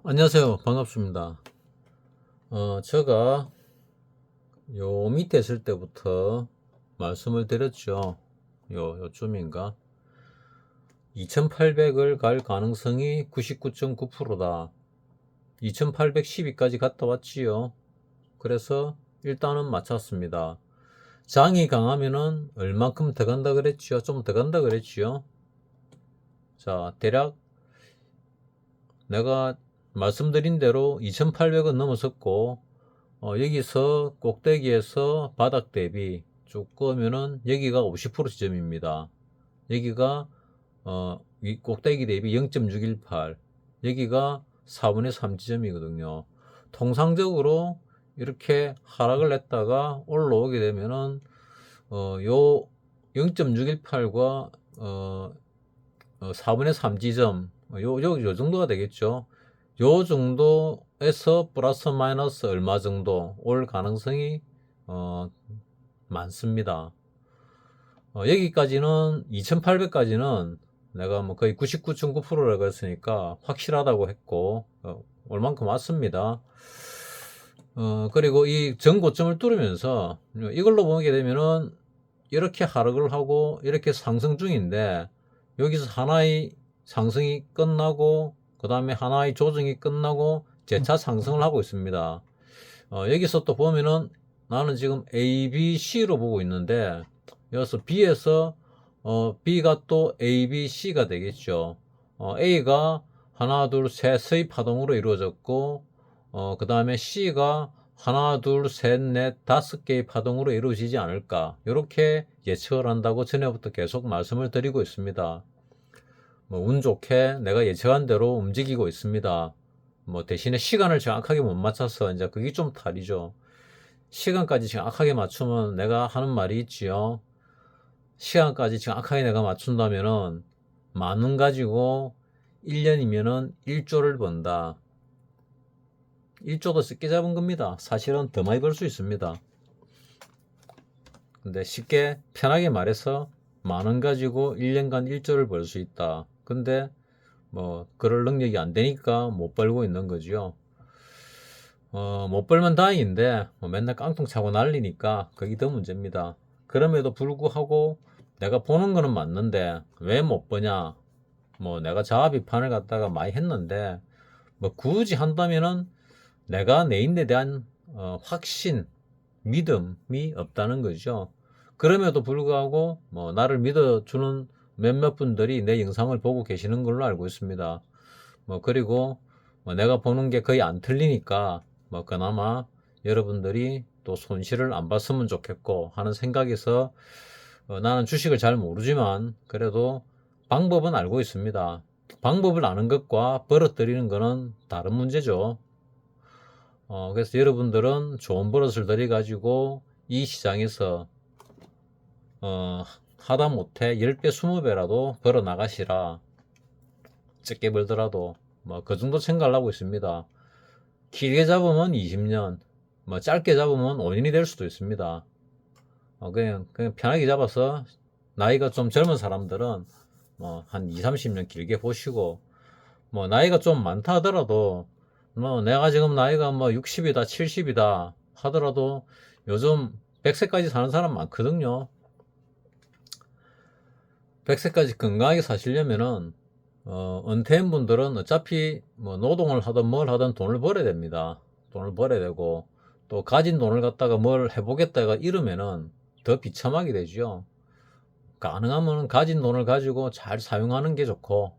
안녕하세요. 반갑습니다. 제가 요 밑에 있을 때부터 말씀을 드렸죠. 요쯤인가. 2800을 갈 가능성이 99.9%다. 2812까지 갔다 왔지요. 그래서 일단은 맞췄습니다. 장이 강하면은 얼만큼 더 간다 그랬지요? 좀 더 간다 그랬지요? 자, 대략 내가 말씀드린 대로 2800은 넘어섰고, 여기서 꼭대기에서 바닥 대비 쭉 끄면은 여기가 50% 지점입니다. 여기가 꼭대기 대비 0.618, 여기가 4분의 3 지점이거든요. 통상적으로 이렇게 하락을 했다가 올라오게 되면은 요 0.618과 4분의 3 지점, 요 정도가 되겠죠. 요 정도에서 플러스 마이너스 얼마 정도 올 가능성이 많습니다. 여기까지는 2800까지는 내가 뭐 거의 99.9%라고 했으니까 확실하다고 했고, 얼만큼 왔습니다. 그리고 이 전고점을 뚫으면서 이걸로 보게 되면은 이렇게 하락을 하고 이렇게 상승 중인데, 여기서 하나의 상승이 끝나고 그 다음에 하나의 조정이 끝나고 재차 상승을 하고 있습니다. 여기서 또 보면은 나는 지금 A, B, C로 보고 있는데, 여기서 B에서 B가 또 A, B, C가 되겠죠. A가 하나, 둘, 셋의 파동으로 이루어졌고, 그 다음에 C가 하나, 둘, 셋, 넷, 다섯 개의 파동으로 이루어지지 않을까, 이렇게 예측을 한다고 전에부터 계속 말씀을 드리고 있습니다. 운 좋게 내가 예측한 대로 움직이고 있습니다. 대신에 시간을 정확하게 못 맞춰서 이제 그게 좀 탈이죠. 시간까지 정확하게 맞추면 내가 하는 말이 있지요. 시간까지 정확하게 내가 맞춘다면은 만원 가지고 1년이면은 1조를 번다. 1조도 쉽게 잡은 겁니다. 사실은 더 많이 벌 수 있습니다. 근데 쉽게 편하게 말해서 만원 가지고 1년간 1조를 벌 수 있다. 근데 그럴 능력이 안 되니까 못 벌고 있는 거죠. 못 벌면 다행인데 맨날 깡통 차고 난리니까 그게 더 문제입니다. 그럼에도 불구하고 내가 보는 거는 맞는데 왜 못 버냐? 내가 자아 비판을 갖다가 많이 했는데, 굳이 한다면은 내가 내 인에 대한 확신, 믿음이 없다는 거죠. 그럼에도 불구하고 나를 믿어주는 몇몇 분들이 내 영상을 보고 계시는 걸로 알고 있습니다. 그리고 내가 보는 게 거의 안 틀리니까 그나마 여러분들이 또 손실을 안 봤으면 좋겠고 하는 생각에서, 나는 주식을 잘 모르지만 그래도 방법은 알고 있습니다. 방법을 아는 것과 벌어들이는 것은 다른 문제죠. 그래서 여러분들은 좋은 버릇을 들여가지고 이 시장에서 하다못해 10배 20배라도 벌어 나가시라. 적게 벌더라도 그 정도 생각을 하고 있습니다. 길게 잡으면 20년, 짧게 잡으면 5년이 될 수도 있습니다. 그냥 편하게 잡아서 나이가 좀 젊은 사람들은 한 2, 30년 길게 보시고, 나이가 좀 많다 하더라도, 내가 지금 나이가 60이다, 70이다 하더라도 요즘 100세까지 사는 사람 많거든요. 100세까지 건강하게 사시려면은, 은퇴한 분들은 어차피 노동을 하든 뭘 하든 돈을 벌어야 됩니다. 돈을 벌어야 되고, 또 가진 돈을 갖다가 뭘 해보겠다가 이러면은 더 비참하게 되죠. 가능하면 가진 돈을 가지고 잘 사용하는 게 좋고,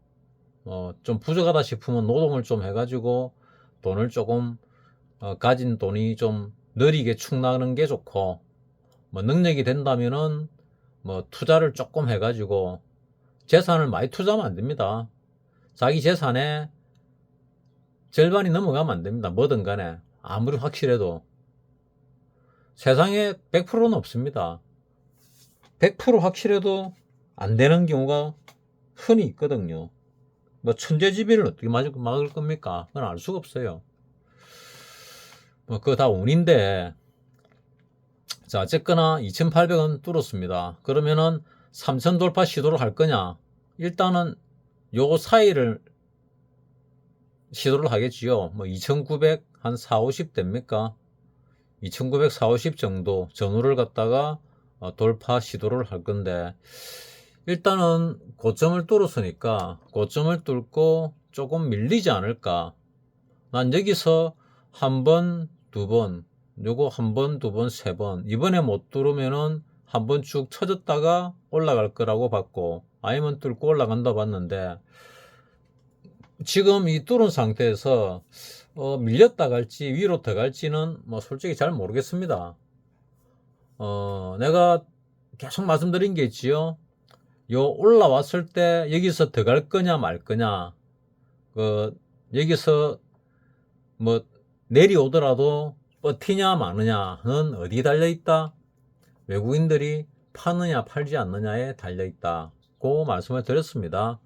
좀 부족하다 싶으면 노동을 좀 해가지고 돈을 조금, 가진 돈이 좀 느리게 축나는 게 좋고, 능력이 된다면은 투자를 조금 해가지고 재산을 많이 투자하면 안 됩니다. 자기 재산의 절반이 넘어가면 안 됩니다. 뭐든 간에 아무리 확실해도 세상에 100%는 없습니다. 100% 확실해도 안 되는 경우가 흔히 있거든요. 천재지변을 어떻게 막을 겁니까? 그건 알 수가 없어요. 그거 다 운인데, 자, 어쨌거나 2800원 뚫었습니다. 그러면은 3000 돌파 시도를 할 거냐? 일단은 요 사이를 시도를 하겠지요. 뭐 2,900 한 4, 50 됩니까? 2,900, 4, 50 정도 전후를 갖다가 돌파 시도를 할 건데, 일단은 고점을 뚫었으니까 고점을 뚫고 조금 밀리지 않을까. 난 여기서 한 번, 두 번, 요거 한 번, 두 번, 세 번, 이번에 못 뚫으면은 한 번 쭉 쳐졌다가 올라갈 거라고 봤고, 아니면 뚫고 올라간다 봤는데, 지금 이 뚫은 상태에서 밀렸다 갈지 위로 더 갈지는 뭐 솔직히 잘 모르겠습니다. 내가 계속 말씀드린 게 있지요. 요 올라왔을 때 여기서 더 갈 거냐 말 거냐, 여기서 뭐 내려오더라도 버티냐 마느냐는 어디 달려 있다? 외국인들이 파느냐 팔지 않느냐에 달려 있다고 말씀을 드렸습니다.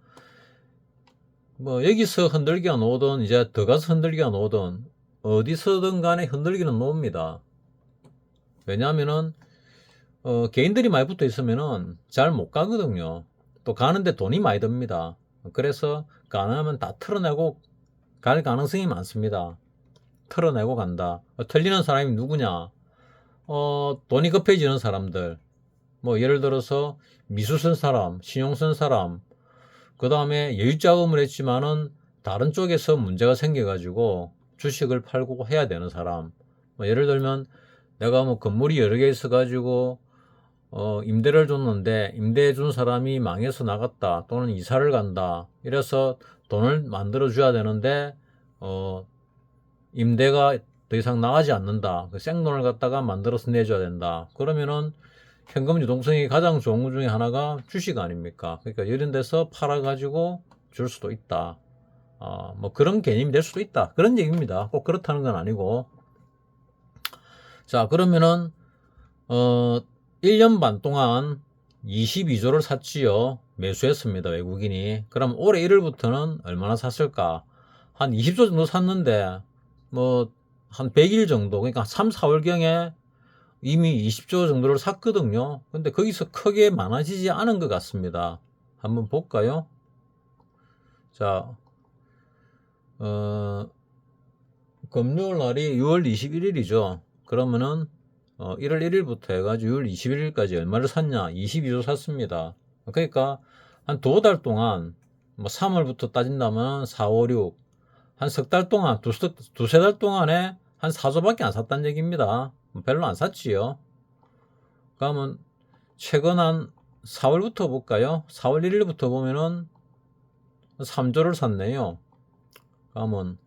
뭐 여기서 흔들기가 나오든 이제 더 가서 흔들기가 나오든 어디서든 간에 흔들기는 나옵니다. 왜냐하면은 개인들이 많이 붙어 있으면은 잘 못 가거든요. 또 가는데 돈이 많이 듭니다. 그래서 가능하면 다 털어내고 갈 가능성이 많습니다. 털어내고 간다. 털리는 사람이 누구냐? 돈이 급해지는 사람들. 뭐 예를 들어서 미수 쓴 사람, 신용 쓴 사람, 그 다음에 여유자금을 했지만은 다른 쪽에서 문제가 생겨가지고 주식을 팔고 해야 되는 사람. 뭐 예를 들면 내가 뭐 건물이 여러 개 있어가지고 임대를 줬는데 임대해 준 사람이 망해서 나갔다, 또는 이사를 간다, 이래서 돈을 만들어 줘야 되는데 임대가 더 이상 나가지 않는다, 그 생돈을 갖다가 만들어서 내줘야 된다. 그러면은 현금 유동성이 가장 좋은 것 중에 하나가 주식 아닙니까? 그러니까 이런 데서 팔아가지고 줄 수도 있다. 뭐 그런 개념이 될 수도 있다. 그런 얘기입니다. 꼭 그렇다는 건 아니고. 자, 그러면은 1년 반 동안 22조를 샀지요. 매수했습니다. 외국인이. 그럼 올해 1월부터는 얼마나 샀을까? 한 20조 정도 샀는데 뭐 한 100일 정도, 그러니까 3, 4월경에 이미 20조 정도를 샀거든요. 근데 거기서 크게 많아지지 않은 것 같습니다. 한번 볼까요? 자, 금요일 날이 6월 21일이죠. 그러면은 1월 1일부터 해가지고 6월 21일까지 얼마를 샀냐? 22조 샀습니다. 그러니까 한 두 달 동안, 뭐 3월부터 따진다면 4, 5, 6, 한 석 달 동안, 두세 달 동안에 한 4조밖에 안 샀다는 얘기입니다. 별로 안 샀지요. 그러면 최근 한 4월부터 볼까요? 4월 1일부터 보면은 3조를 샀네요. 그러면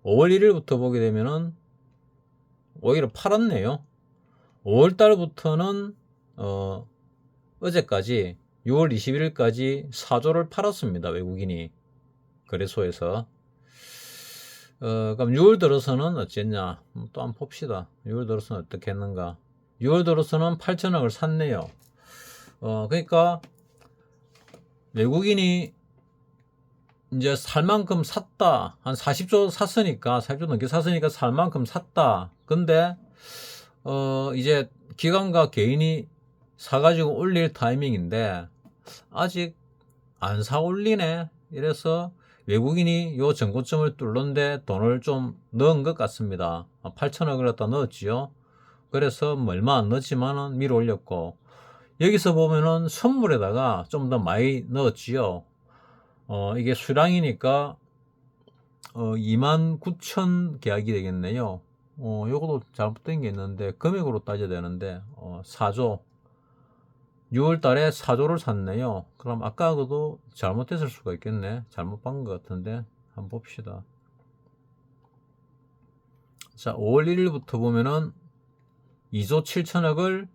5월 1일부터 보게 되면은 오히려 팔았네요. 5월 달부터는 어제까지 6월 21일까지 4조를 팔았습니다. 외국인이 거래소에서. 그럼 6월 들어서는 어쨌냐? 또 한번 봅시다. 6월 들어서는 어떻게 했는가? 6월 들어서는 8천억을 샀네요. 그러니까 외국인이 이제 살 만큼 샀다. 한 40조 샀으니까, 40조 넘게 샀으니까 살 만큼 샀다. 근데 이제 기관과 개인이 사가지고 올릴 타이밍인데 아직 안 사 올리네. 이래서 외국인이 요 전고점을 뚫는데 돈을 좀 넣은 것 같습니다. 8천억을 갖다 넣었지요. 그래서 뭐 얼마 안 넣었지만은 밀어 올렸고, 여기서 보면은 선물에다가 좀 더 많이 넣었지요. 이게 수량이니까 29,000 계약이 되겠네요. 요것도 잘못된 게 있는데 금액으로 따져야 되는데 4조, 6월 달에 4조를 샀네요. 그럼 아까 그도 잘못했을 수가 있겠네. 잘못 본 것 같은데 한번 봅시다. 자, 5월 1일부터 보면은 2조 7천억을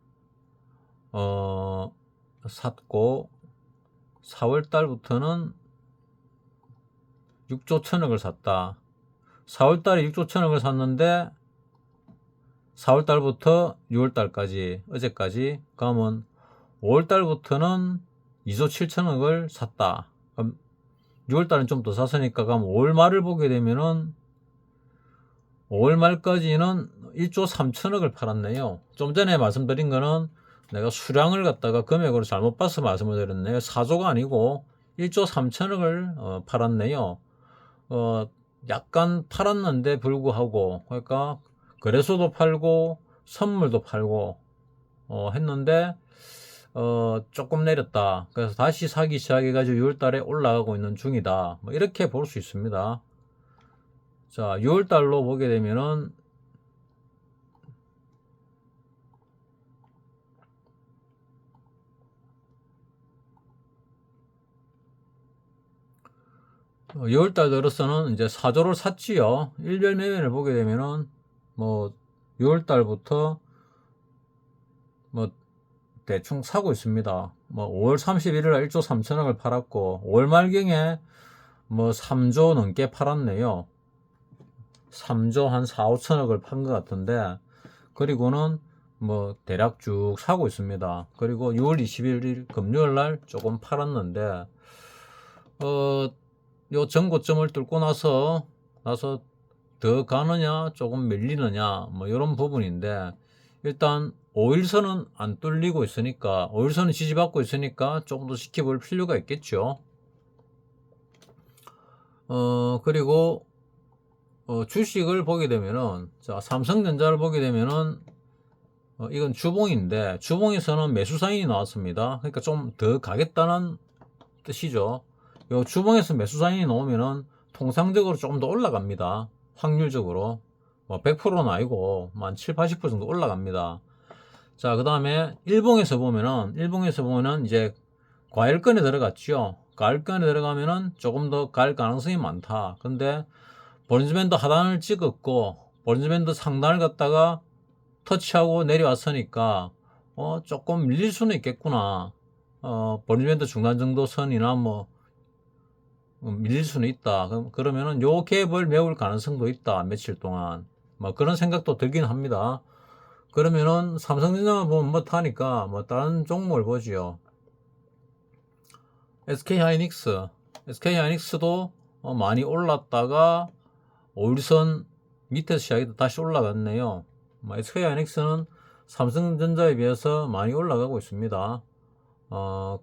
샀고, 4월 달부터는 6조 1천억을 샀다. 4월 달에 6조 1천억을 샀는데 4월 달부터 6월 달까지, 어제까지 가면 5월 달부터는 2조 7천억을 샀다. 그럼 6월 달은 좀 더 샀으니까, 그럼 5월 말을 보게 되면은 5월 말까지는 1조 3천억을 팔았네요. 좀 전에 말씀드린 거는 내가 수량을 갖다가 금액으로 잘못 봐서 말씀을 드렸네요. 4조가 아니고 1조 3천억을 팔았네요. 약간 팔았는데 불구하고, 그러니까 거래소도 팔고 선물도 팔고 했는데 조금 내렸다. 그래서 다시 사기 시작해가지고 6월달에 올라가고 있는 중이다. 뭐 이렇게 볼 수 있습니다. 자, 6월달로 보게 되면은 어, 6월달 들어서는 이제 4조를 샀지요. 일별 매매를 보게 되면은 뭐 6월달부터 뭐 대충 사고 있습니다. 뭐 5월 31일 날 1조 3천억을 팔았고 5월 말경에 뭐 3조 넘게 팔았네요. 3조 한 4, 5천억을 판 것 같은데, 그리고는 뭐 대략 쭉 사고 있습니다. 그리고 6월 21일 금요일 날 조금 팔았는데 요 전고점을 뚫고 나서 더 가느냐 조금 밀리느냐 뭐 이런 부분인데, 일단 5일선은 안 뚫리고 있으니까 5일선은 지지받고 있으니까 조금 더 지켜볼 필요가 있겠죠. 그리고 주식을 보게 되면은, 자, 삼성전자를 보게 되면은 이건 주봉인데 주봉에서는 매수 사인이 나왔습니다. 그러니까 좀 더 가겠다는 뜻이죠. 요 주봉에서 매수 사인이 나오면은 통상적으로 조금 더 올라갑니다. 확률적으로 뭐 100%는 아니고 한 7, 80% 정도 올라갑니다. 자, 그 다음에 일봉에서 보면은 이제 과일권에 들어갔죠. 과일권에 들어가면은 조금 더 갈 가능성이 많다. 근데 볼린저밴드 하단을 찍었고 볼린저밴드 상단을 갖다가 터치하고 내려왔으니까 조금 밀릴 수는 있겠구나. 볼린저밴드 중간 정도 선이나 뭐 밀릴 수는 있다. 그러면은 요 갭을 메울 가능성도 있다. 며칠 동안 뭐 그런 생각도 들긴 합니다. 그러면은 삼성전자만 보면 못하니까 뭐 다른 종목을 보지요. SK하이닉스도 많이 올랐다가 5일선 밑에서 시작해서 다시 올라갔네요. SK하이닉스는 삼성전자에 비해서 많이 올라가고 있습니다.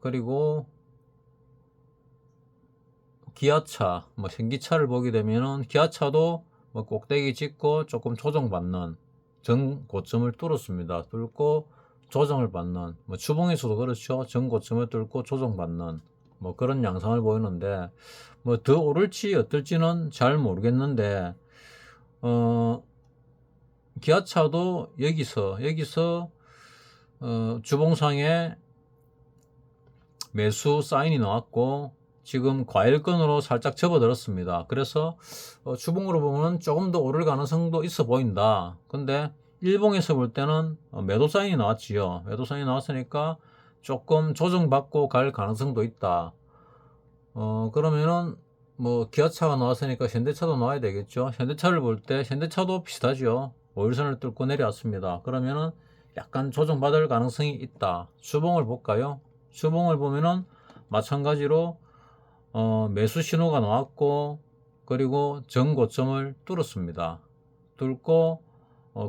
그리고 기아차, 뭐 현기차를 보게 되면은 기아차도 뭐 꼭대기 찍고 조금 조정받는 전 고점을 뚫었습니다. 뚫고 조정을 받는, 뭐 주봉에서도 그렇죠. 전 고점을 뚫고 조정받는 뭐 그런 양상을 보이는데, 뭐 더 오를지 어떨지는 잘 모르겠는데 기아차도 여기서 주봉상에 매수 사인이 나왔고 지금 과일권으로 살짝 접어들었습니다. 그래서 주봉으로 보면 조금 더 오를 가능성도 있어 보인다. 근데 일봉에서 볼 때는 매도 사인이 나왔지요. 매도 사인이 나왔으니까 조금 조정받고 갈 가능성도 있다. 그러면은 뭐 기아차가 나왔으니까 현대차도 나와야 되겠죠. 현대차를 볼 때 현대차도 비슷하죠. 5일선을 뚫고 내려왔습니다. 그러면은 약간 조정받을 가능성이 있다. 주봉을 볼까요? 주봉을 보면은 마찬가지로 매수 신호가 나왔고 그리고 전고점을 뚫었습니다. 뚫고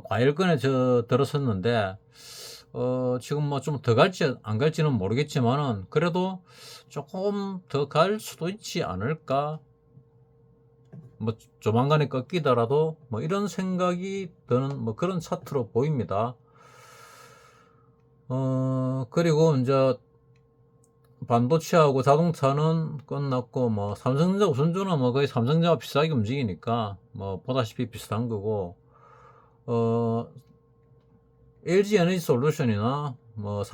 과일권에 들어섰는데 지금 뭐 좀 더 갈지 안 갈지는 모르겠지만은 그래도 조금 더 갈 수도 있지 않을까. 뭐 조만간에 꺾이더라도 뭐 이런 생각이 드는 뭐 그런 차트로 보입니다. 그리고 이제 반도체하고 자동차는 끝났고 뭐 삼성전자 우선주는 뭐 거의 삼성전자가 비싸게 움직이니까 뭐 보다시피 비슷한 거고, LG 에너지 솔루션이나 뭐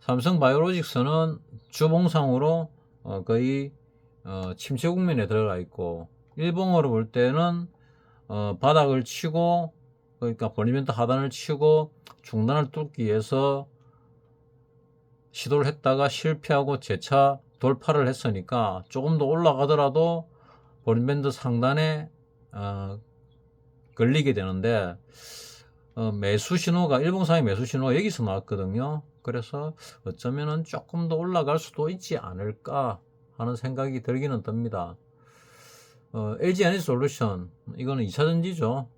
삼성바이오로직스는 주봉상으로 거의 침체 국면에 들어가 있고, 일봉으로 볼 때는 바닥을 치고, 그러니까 볼리멘트 하단을 치고 중단을 뚫기 위해서 시도를 했다가 실패하고 재차 돌파를 했으니까 조금 더 올라가더라도 볼린밴드 상단에 걸리게 되는데, 매수 신호가 일봉상의 매수 신호가 여기서 나왔거든요. 그래서 어쩌면은 조금 더 올라갈 수도 있지 않을까 하는 생각이 들기는 듭니다. LG 에너지 솔루션, 이거는 2차전지죠.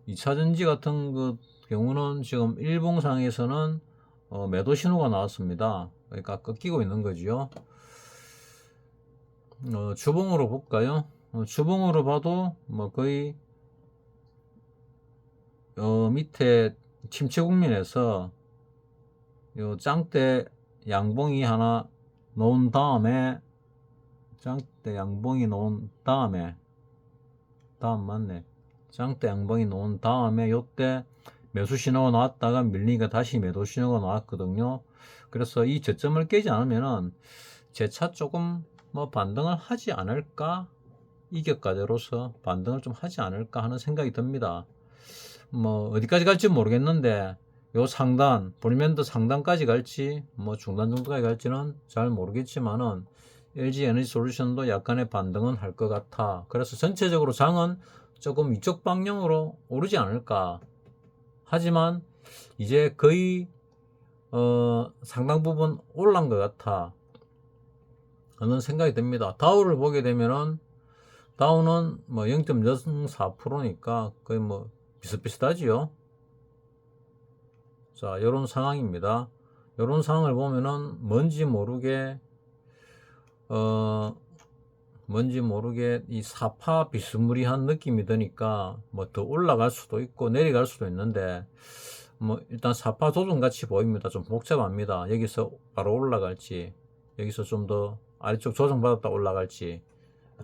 2차전지 같은 그 경우는 지금 일봉상에서는 매도 신호가 나왔습니다. 그러니까 꺾이고 있는 거죠. 주봉으로 볼까요? 주봉으로 봐도 뭐 거의 밑에 침체 국면에서 요 짱대 양봉이 하나 놓은 다음에 짱대 양봉이 놓은 다음에 맞네. 짱대 양봉이 놓은 다음에 요때 매수 신호가 나왔다가 밀리니까 다시 매도 신호가 나왔거든요. 그래서 이 저점을 깨지 않으면은 재차 조금 뭐 반등을 하지 않을까, 이격가제로서 반등을 좀 하지 않을까 하는 생각이 듭니다. 뭐 어디까지 갈지 모르겠는데 요 상단 볼면도 상단까지 갈지 뭐 중단 정도까지 갈지는 잘 모르겠지만은 LG 에너지 솔루션도 약간의 반등은 할 것 같아. 그래서 전체적으로 장은 조금 위쪽 방향으로 오르지 않을까. 하지만 이제 거의 상당 부분 올라간 것 같아 하는 생각이 듭니다. 다우를 보게 되면은 다우는 뭐 0.04%니까 거의 뭐 비슷비슷하지요. 자, 요런 상황입니다. 요런 상황을 보면은 뭔지 모르게 이 사파 비스무리한 느낌이 드니까 뭐 더 올라갈 수도 있고 내려갈 수도 있는데 뭐 일단 사파 조정 같이 보입니다. 좀 복잡합니다. 여기서 바로 올라갈지 여기서 좀 더 아래쪽 조정받았다 올라갈지.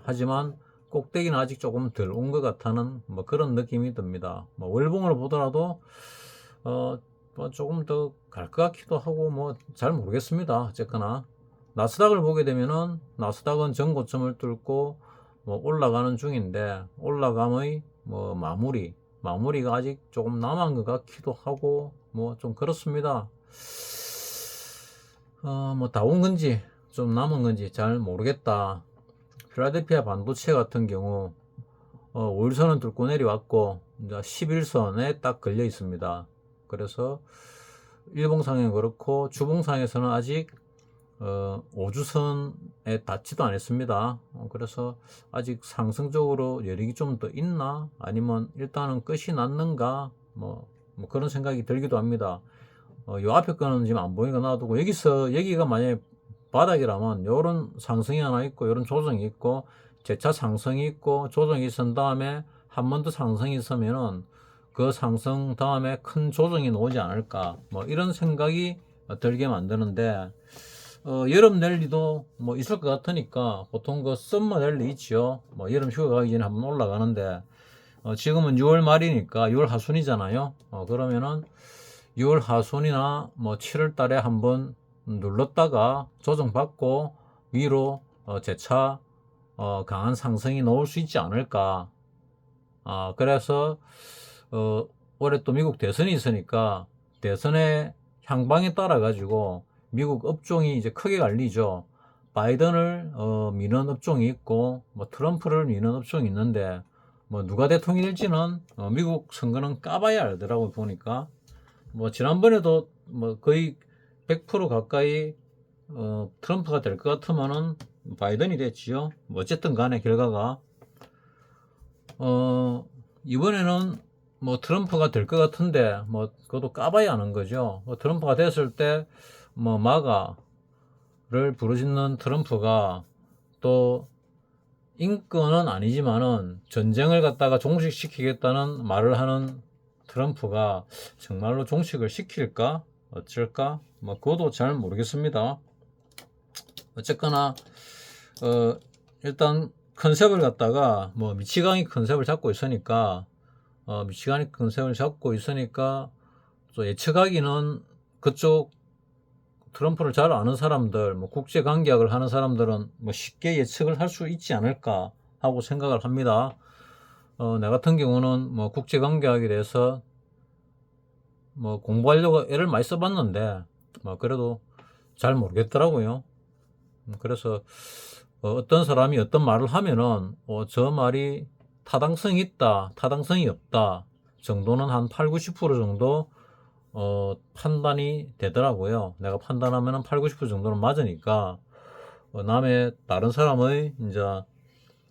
하지만 꼭대기는 아직 조금 덜 온 것 같다는 뭐 그런 느낌이 듭니다. 뭐 월봉을 보더라도 뭐 조금 더 갈 것 같기도 하고 뭐 잘 모르겠습니다. 어쨌거나 나스닥을 보게 되면은 나스닥은 전고점을 뚫고 뭐 올라가는 중인데 올라감의 뭐 마무리가 아직 조금 남은 것 같기도 하고 뭐 좀 그렇습니다. 뭐 다 온 건지 좀 남은 건지 잘 모르겠다. 필라델피아 반도체 같은 경우 5일선은 뚫고 내려왔고 이제 11선에 딱 걸려 있습니다. 그래서 일봉상에 그렇고 주봉상에서는 아직 5주선에 닿지도 않았습니다. 그래서 아직 상승적으로 여력이 좀 더 있나 아니면 일단은 끝이 났는가 뭐 그런 생각이 들기도 합니다. 요 앞에 거는 지금 안 보이니까 놔두고 여기가 만약에 바닥이라면 요런 상승이 하나 있고 요런 조정이 있고 재차 상승이 있고 조정이 있은 다음에 한 번 더 상승이 있으면은 그 상승 다음에 큰 조정이 나오지 않을까 뭐 이런 생각이 들게 만드는데 여름 랠리도 뭐 있을 것 같으니까 보통 그 썸머 랠리 있지요. 뭐 여름 휴가 가기 전에 한번 올라가는데 지금은 6월 말이니까 6월 하순이잖아요. 그러면은 6월 하순이나 뭐 7월 달에 한번 눌렀다가 조정받고 위로 재차 강한 상승이 나올 수 있지 않을까. 그래서 올해 또 미국 대선이 있으니까 대선의 향방에 따라 가지고 미국 업종이 이제 크게 갈리죠. 바이든을 미는 업종이 있고 뭐 트럼프를 미는 업종이 있는데 뭐 누가 대통령이 될지는 미국 선거는 까봐야 알더라고 보니까. 뭐 지난번에도 뭐 거의 100% 가까이 트럼프가 될 것 같으면은 바이든이 됐지요. 뭐 어쨌든 간에 결과가 이번에는 뭐 트럼프가 될 것 같은데 뭐 그것도 까봐야 하는 거죠. 트럼프가 됐을 때 뭐 마가를 부르짖는 트럼프가 또 인권은 아니지만은 전쟁을 갖다가 종식시키겠다는 말을 하는 트럼프가 정말로 종식을 시킬까 어쩔까 뭐 그것도 잘 모르겠습니다. 어쨌거나 일단 컨셉을 갖다가 뭐 미치광이 컨셉을 잡고 있으니까 또 예측하기는 그쪽 트럼프를 잘 아는 사람들 뭐 국제 관계학을 하는 사람들은 뭐 쉽게 예측을 할 수 있지 않을까 하고 생각을 합니다. 내 같은 경우는 뭐 국제 관계학에 대해서 뭐 공부하려고 애를 많이 써봤는데 뭐 그래도 잘 모르겠더라고요. 그래서 어떤 사람이 어떤 말을 하면은 저 말이 타당성이 있다 타당성이 없다 정도는 한 8, 90% 정도 판단이 되더라고요. 내가 판단하면은 8, 90% 정도는 맞으니까 남의 다른 사람의 이제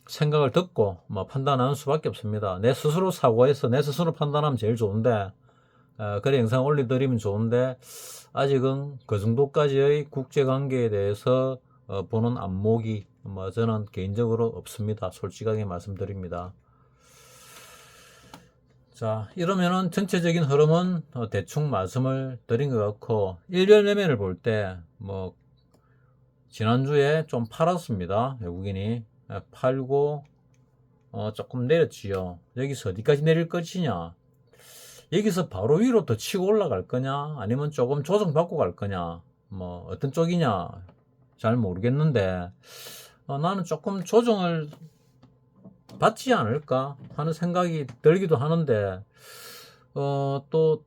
생각을 듣고 뭐 판단하는 수밖에 없습니다. 내 스스로 사고해서 내 스스로 판단하면 제일 좋은데 그래 영상 올려드리면 좋은데 아직은 그 정도까지의 국제관계에 대해서 보는 안목이 뭐 저는 개인적으로 없습니다. 솔직하게 말씀드립니다. 자, 이러면은 전체적인 흐름은 대충 말씀을 드린 것 같고, 일별 매매를 볼 때 뭐 지난주에 좀 팔았습니다. 외국인이 팔고 조금 내렸지요. 여기서 어디까지 내릴 것이냐, 여기서 바로 위로 더 치고 올라갈 거냐, 아니면 조금 조정받고 갈 거냐, 뭐 어떤 쪽이냐 잘 모르겠는데, 나는 조금 조정을 받지 않을까 하는 생각이 들기도 하는데, 또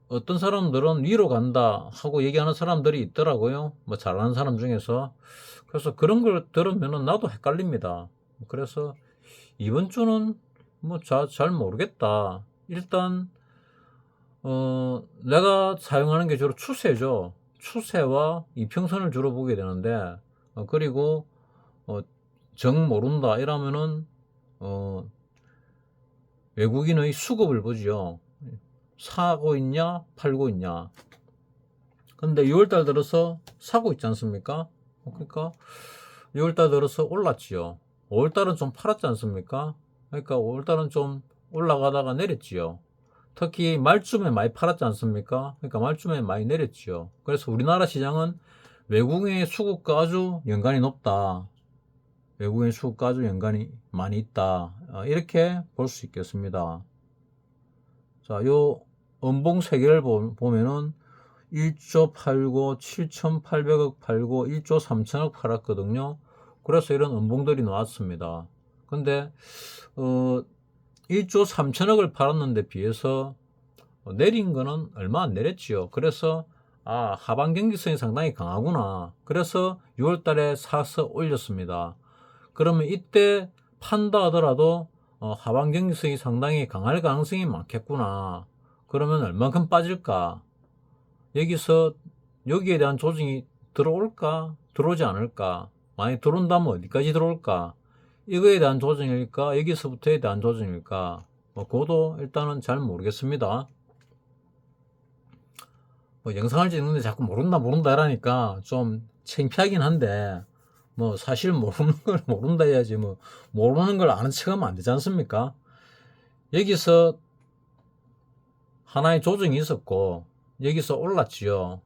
어떤 사람들은 위로 간다 하고 얘기하는 사람들이 있더라고요. 뭐 잘하는 사람 중에서. 그래서 그런 걸 들으면 나도 헷갈립니다. 그래서 이번 주는 뭐 잘 모르겠다. 일단 내가 사용하는 게 주로 추세죠. 추세와 이평선을 주로 보게 되는데, 그리고 정 모른다 이러면은 외국인의 수급을 보지요. 사고 있냐 팔고 있냐. 근데 6월달 들어서 사고 있지 않습니까? 그러니까 6월달 들어서 올랐지요. 5월달은 좀 팔았지 않습니까? 그러니까 5월달은 좀 올라가다가 내렸지요. 특히 말쯤에 많이 팔았지 않습니까? 그러니까 말쯤에 많이 내렸지요. 그래서 우리나라 시장은 외국인의 수급과 아주 연관이 높다. 외국인 수급과 아주 연관이 많이 있다. 이렇게 볼 수 있겠습니다. 자, 요 음봉 3개를 보면은 1조 팔고 7,800억 팔고 1조 3천억 팔았거든요. 그래서 이런 음봉들이 나왔습니다. 근데 1조 3천억을 팔았는데 비해서 내린 거는 얼마 안 내렸지요. 그래서 하방 경직성이 상당히 강하구나. 그래서 6월 달에 사서 올렸습니다. 그러면 이때 판다 하더라도 하방 경직성이 상당히 강할 가능성이 많겠구나. 그러면 얼만큼 빠질까? 여기에 대한 조정이 들어올까? 들어오지 않을까? 만약 들어온다면 어디까지 들어올까? 이거에 대한 조정일까? 여기서부터에 대한 조정일까? 그것도 일단은 잘 모르겠습니다. 영상을 찍는데 자꾸 모른다 이라니까 좀 창피하긴 한데, 사실 모르는 걸 모른다 해야지, 모르는 걸 아는 척하면 안 되지 않습니까? 여기서 하나의 조정이 있었고, 여기서 올랐지요.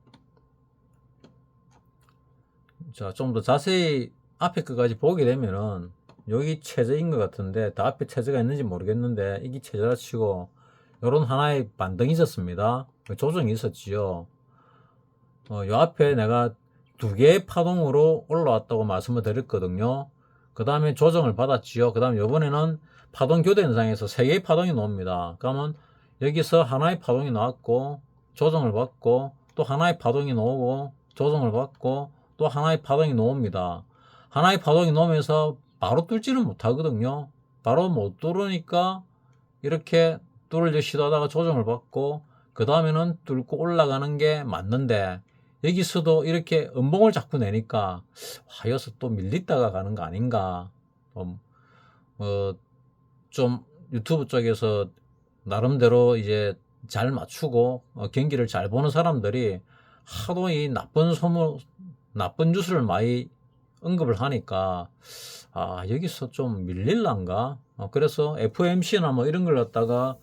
자, 좀 더 자세히 앞에 것까지 보게 되면은, 여기 최저인 것 같은데, 더 앞에 최저가 있는지 모르겠는데, 이게 최저라 치고, 요런 하나의 반등이 있었습니다. 조정이 있었지요. 요 앞에 내가 2개의 파동으로 올라왔다고 말씀을 드렸거든요. 그 다음에 조정을 받았지요. 그 다음에 요번에는 파동 교대 현상에서 3개의 파동이 나옵니다. 그러면 여기서 하나의 파동이 나왔고, 조정을 받고, 또 하나의 파동이 나오고, 조정을 받고, 또 하나의 파동이 나옵니다. 하나의 파동이 나오면서 바로 뚫지는 못하거든요. 바로 못 뚫으니까 이렇게 뚫으려 시도하다가 조정을 받고, 그 다음에는 뚫고 올라가는 게 맞는데, 여기서도 이렇게 음봉을 자꾸 내니까 여기서 또 밀리다가 가는 거 아닌가. 좀 유튜브 쪽에서 나름대로 이제 잘 맞추고 경기를 잘 보는 사람들이 하도 이 나쁜 뉴스를 많이 언급을 하니까 여기서 좀 밀릴란가. 그래서 FOMC나 뭐 이런 걸 갖다가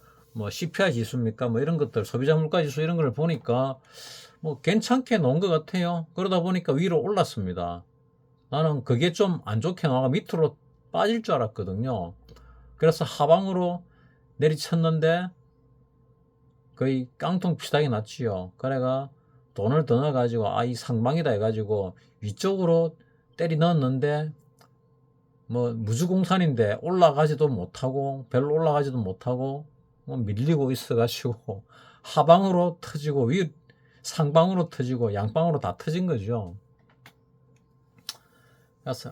CPI 지수입니까? 이런 것들, 소비자 물가 지수 이런 걸 보니까 괜찮게 놓은 것 같아요. 그러다 보니까 위로 올랐습니다. 나는 그게 좀 안 좋게 나와 밑으로 빠질 줄 알았거든요. 그래서 하방으로 내리쳤는데 거의 깡통 비슷하게 났지요. 그래가 돈을 더 넣어가지고 이 상방이다 해가지고 위쪽으로 때리 넣었는데 무주공산인데 올라가지도 못하고 별로 올라가지도 못하고 밀리고 있어가지고 하방으로 터지고 상방으로 터지고 양방으로 다 터진 거죠. 그래서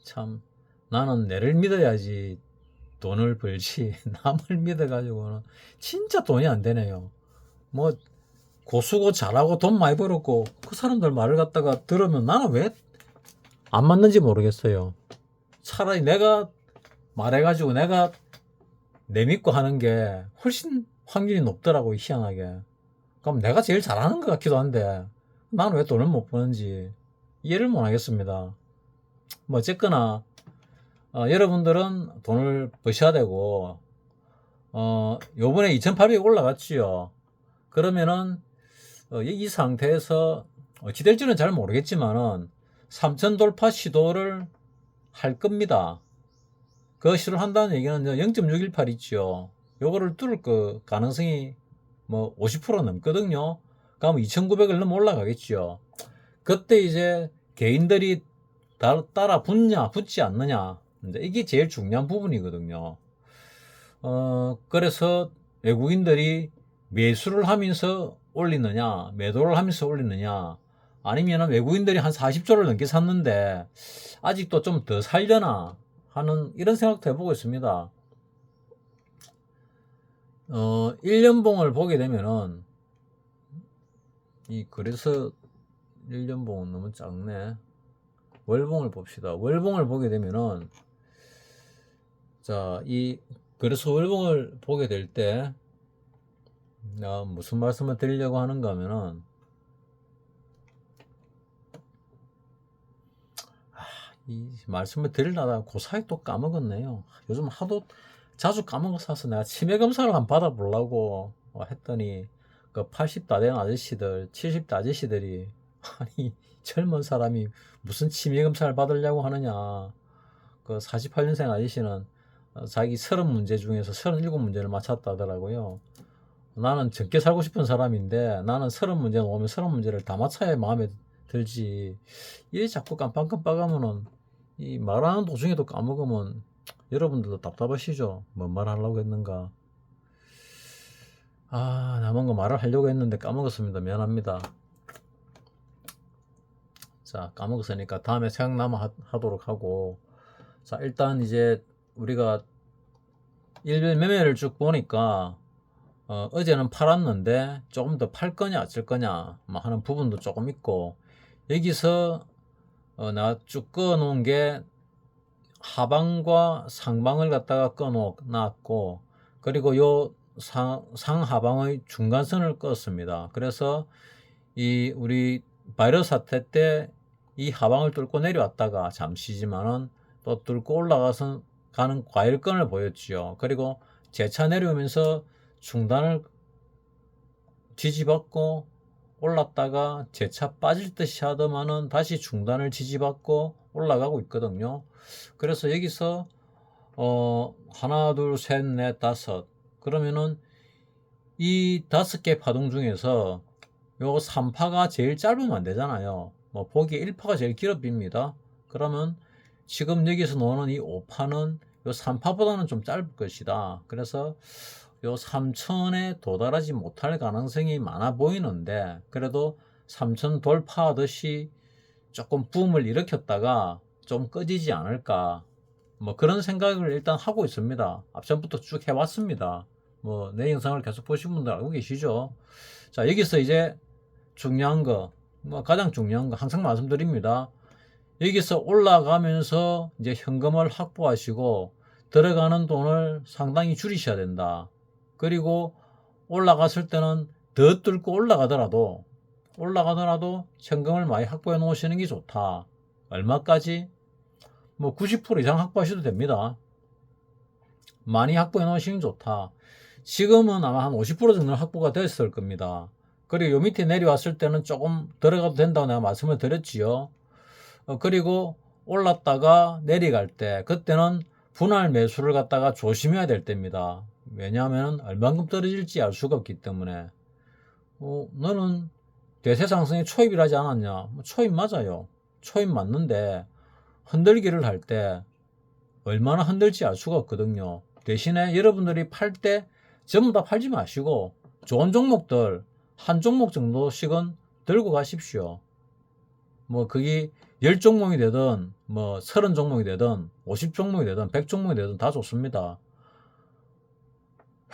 참 나는 내를 믿어야지 돈을 벌지 남을 믿어가지고는 진짜 돈이 안 되네요. 고수고 잘하고 돈 많이 벌었고 그 사람들 말을 갖다가 들으면 나는 왜 안 맞는지 모르겠어요. 차라리 내가 말해가지고 내가 내믿고 하는 게 훨씬 확률이 높더라고, 희한하게. 그럼 내가 제일 잘하는 것 같기도 한데 나는 왜 돈을 못 버는지 이해를 못 하겠습니다. 뭐 어쨌거나 여러분들은 돈을 버셔야 되고 요번에 2,800 올라갔지요. 그러면은 이 상태에서 어찌 될지는 잘 모르겠지만은 3,000 돌파 시도를 할 겁니다. 그 시도를 한다는 얘기는 0.618 있죠. 요거를 뚫을 그 가능성이 뭐 50% 넘거든요. 그럼 2,900을 넘어 올라가겠죠. 그때 이제 개인들이 따라 붙지 않느냐. 이게 제일 중요한 부분이거든요. 그래서 외국인들이 매수를 하면서 올리느냐, 매도를 하면서 올리느냐, 아니면 외국인들이 한 40조를 넘게 샀는데 아직도 좀 더 살려나 하는 이런 생각도 해보고 있습니다. 1년봉을 보게 되면은 그래서 1년봉은 너무 작네. 월봉을 봅시다. 월봉을 보게 되면은 그래서 월봉을 보게 될 때 무슨 말씀을 드리려고 하는가 하면은 이 말씀을 드리려다가 그 사이 또 까먹었네요. 요즘 하도 자주 까먹어서 내가 치매 검사를 한번 받아보려고 했더니 그 80다 된 아저씨들, 70대 아저씨들이 아니 젊은 사람이 무슨 치매 검사를 받으려고 하느냐. 그 48년생 아저씨는 자기 30문제 중에서 37문제를 맞췄다 하더라고요. 나는 적게 살고 싶은 사람인데 나는 30문제 오면 30문제를 다 맞춰야 마음에 들지. 이게 자꾸 깜빡깜빡하면은 이 말하는 도중에도 까먹으면 여러분들도 답답하시죠? 뭔 말 하려고 했는가? 남은 거 말을 하려고 했는데 까먹었습니다. 미안합니다. 자, 까먹었으니까 다음에 생각나면 하도록 하고. 자, 일단 이제 우리가 일별 매매를 쭉 보니까 어제는 팔았는데 조금 더 팔 거냐 어쩔 거냐 뭐 하는 부분도 조금 있고, 여기서 나 쭉 꺼 놓은 게 하방과 상방을 갖다가 꺼 놨고, 그리고 요 상하방의 중간선을 껐습니다. 그래서 우리 바이러스 사태 때 이 하방을 뚫고 내려왔다가 잠시지만은 또 뚫고 올라가서 가는 과일권을 보였지요. 그리고 재차 내려오면서 중단을 지지받고 올랐다가 재차 빠질 듯이 하더만은 다시 중단을 지지받고 올라가고 있거든요. 그래서 여기서 하나 둘 셋 넷 다섯, 그러면은 이 5개 파동 중에서 요 3파가 제일 짧으면 안 되잖아요. 뭐 보기에 1파가 제일 길어 빕니다. 그러면 지금 여기서 나오는 이 5파는 요 3파보다는 좀 짧을 것이다. 그래서 요 3천에 도달하지 못할 가능성이 많아 보이는데, 그래도 3천 돌파하듯이 조금 붐을 일으켰다가 좀 꺼지지 않을까, 뭐 그런 생각을 일단 하고 있습니다. 앞전부터 쭉 해왔습니다. 뭐 내 영상을 계속 보신 분들 알고 계시죠? 자, 여기서 이제 중요한 거, 뭐 가장 중요한 거 항상 말씀드립니다. 여기서 올라가면서 이제 현금을 확보하시고 들어가는 돈을 상당히 줄이셔야 된다. 그리고 올라갔을 때는 더 뚫고 올라가더라도 현금을 많이 확보해 놓으시는 게 좋다. 얼마까지? 뭐 90% 이상 확보하셔도 됩니다. 많이 확보해 놓으시는 게 좋다. 지금은 아마 한 50% 정도 확보가 됐을 겁니다. 그리고 요 밑에 내려왔을 때는 조금 들어가도 된다고 내가 말씀을 드렸지요. 그리고 올랐다가 내려갈 때, 그때는 분할 매수를 갖다가 조심해야 될 때입니다. 왜냐하면 얼만큼 떨어질지 알 수가 없기 때문에. 너는 대세 상승에 초입을 하지 않았냐? 초입 맞아요. 초입 맞는데 흔들기를 할 때 얼마나 흔들지 알 수가 없거든요. 대신에 여러분들이 팔 때 전부 다 팔지 마시고 좋은 종목들 한 종목 정도씩은 들고 가십시오. 뭐 그게 10종목이 되든 뭐 30종목이 되든 50종목이 되든 100종목이 되든 다 좋습니다.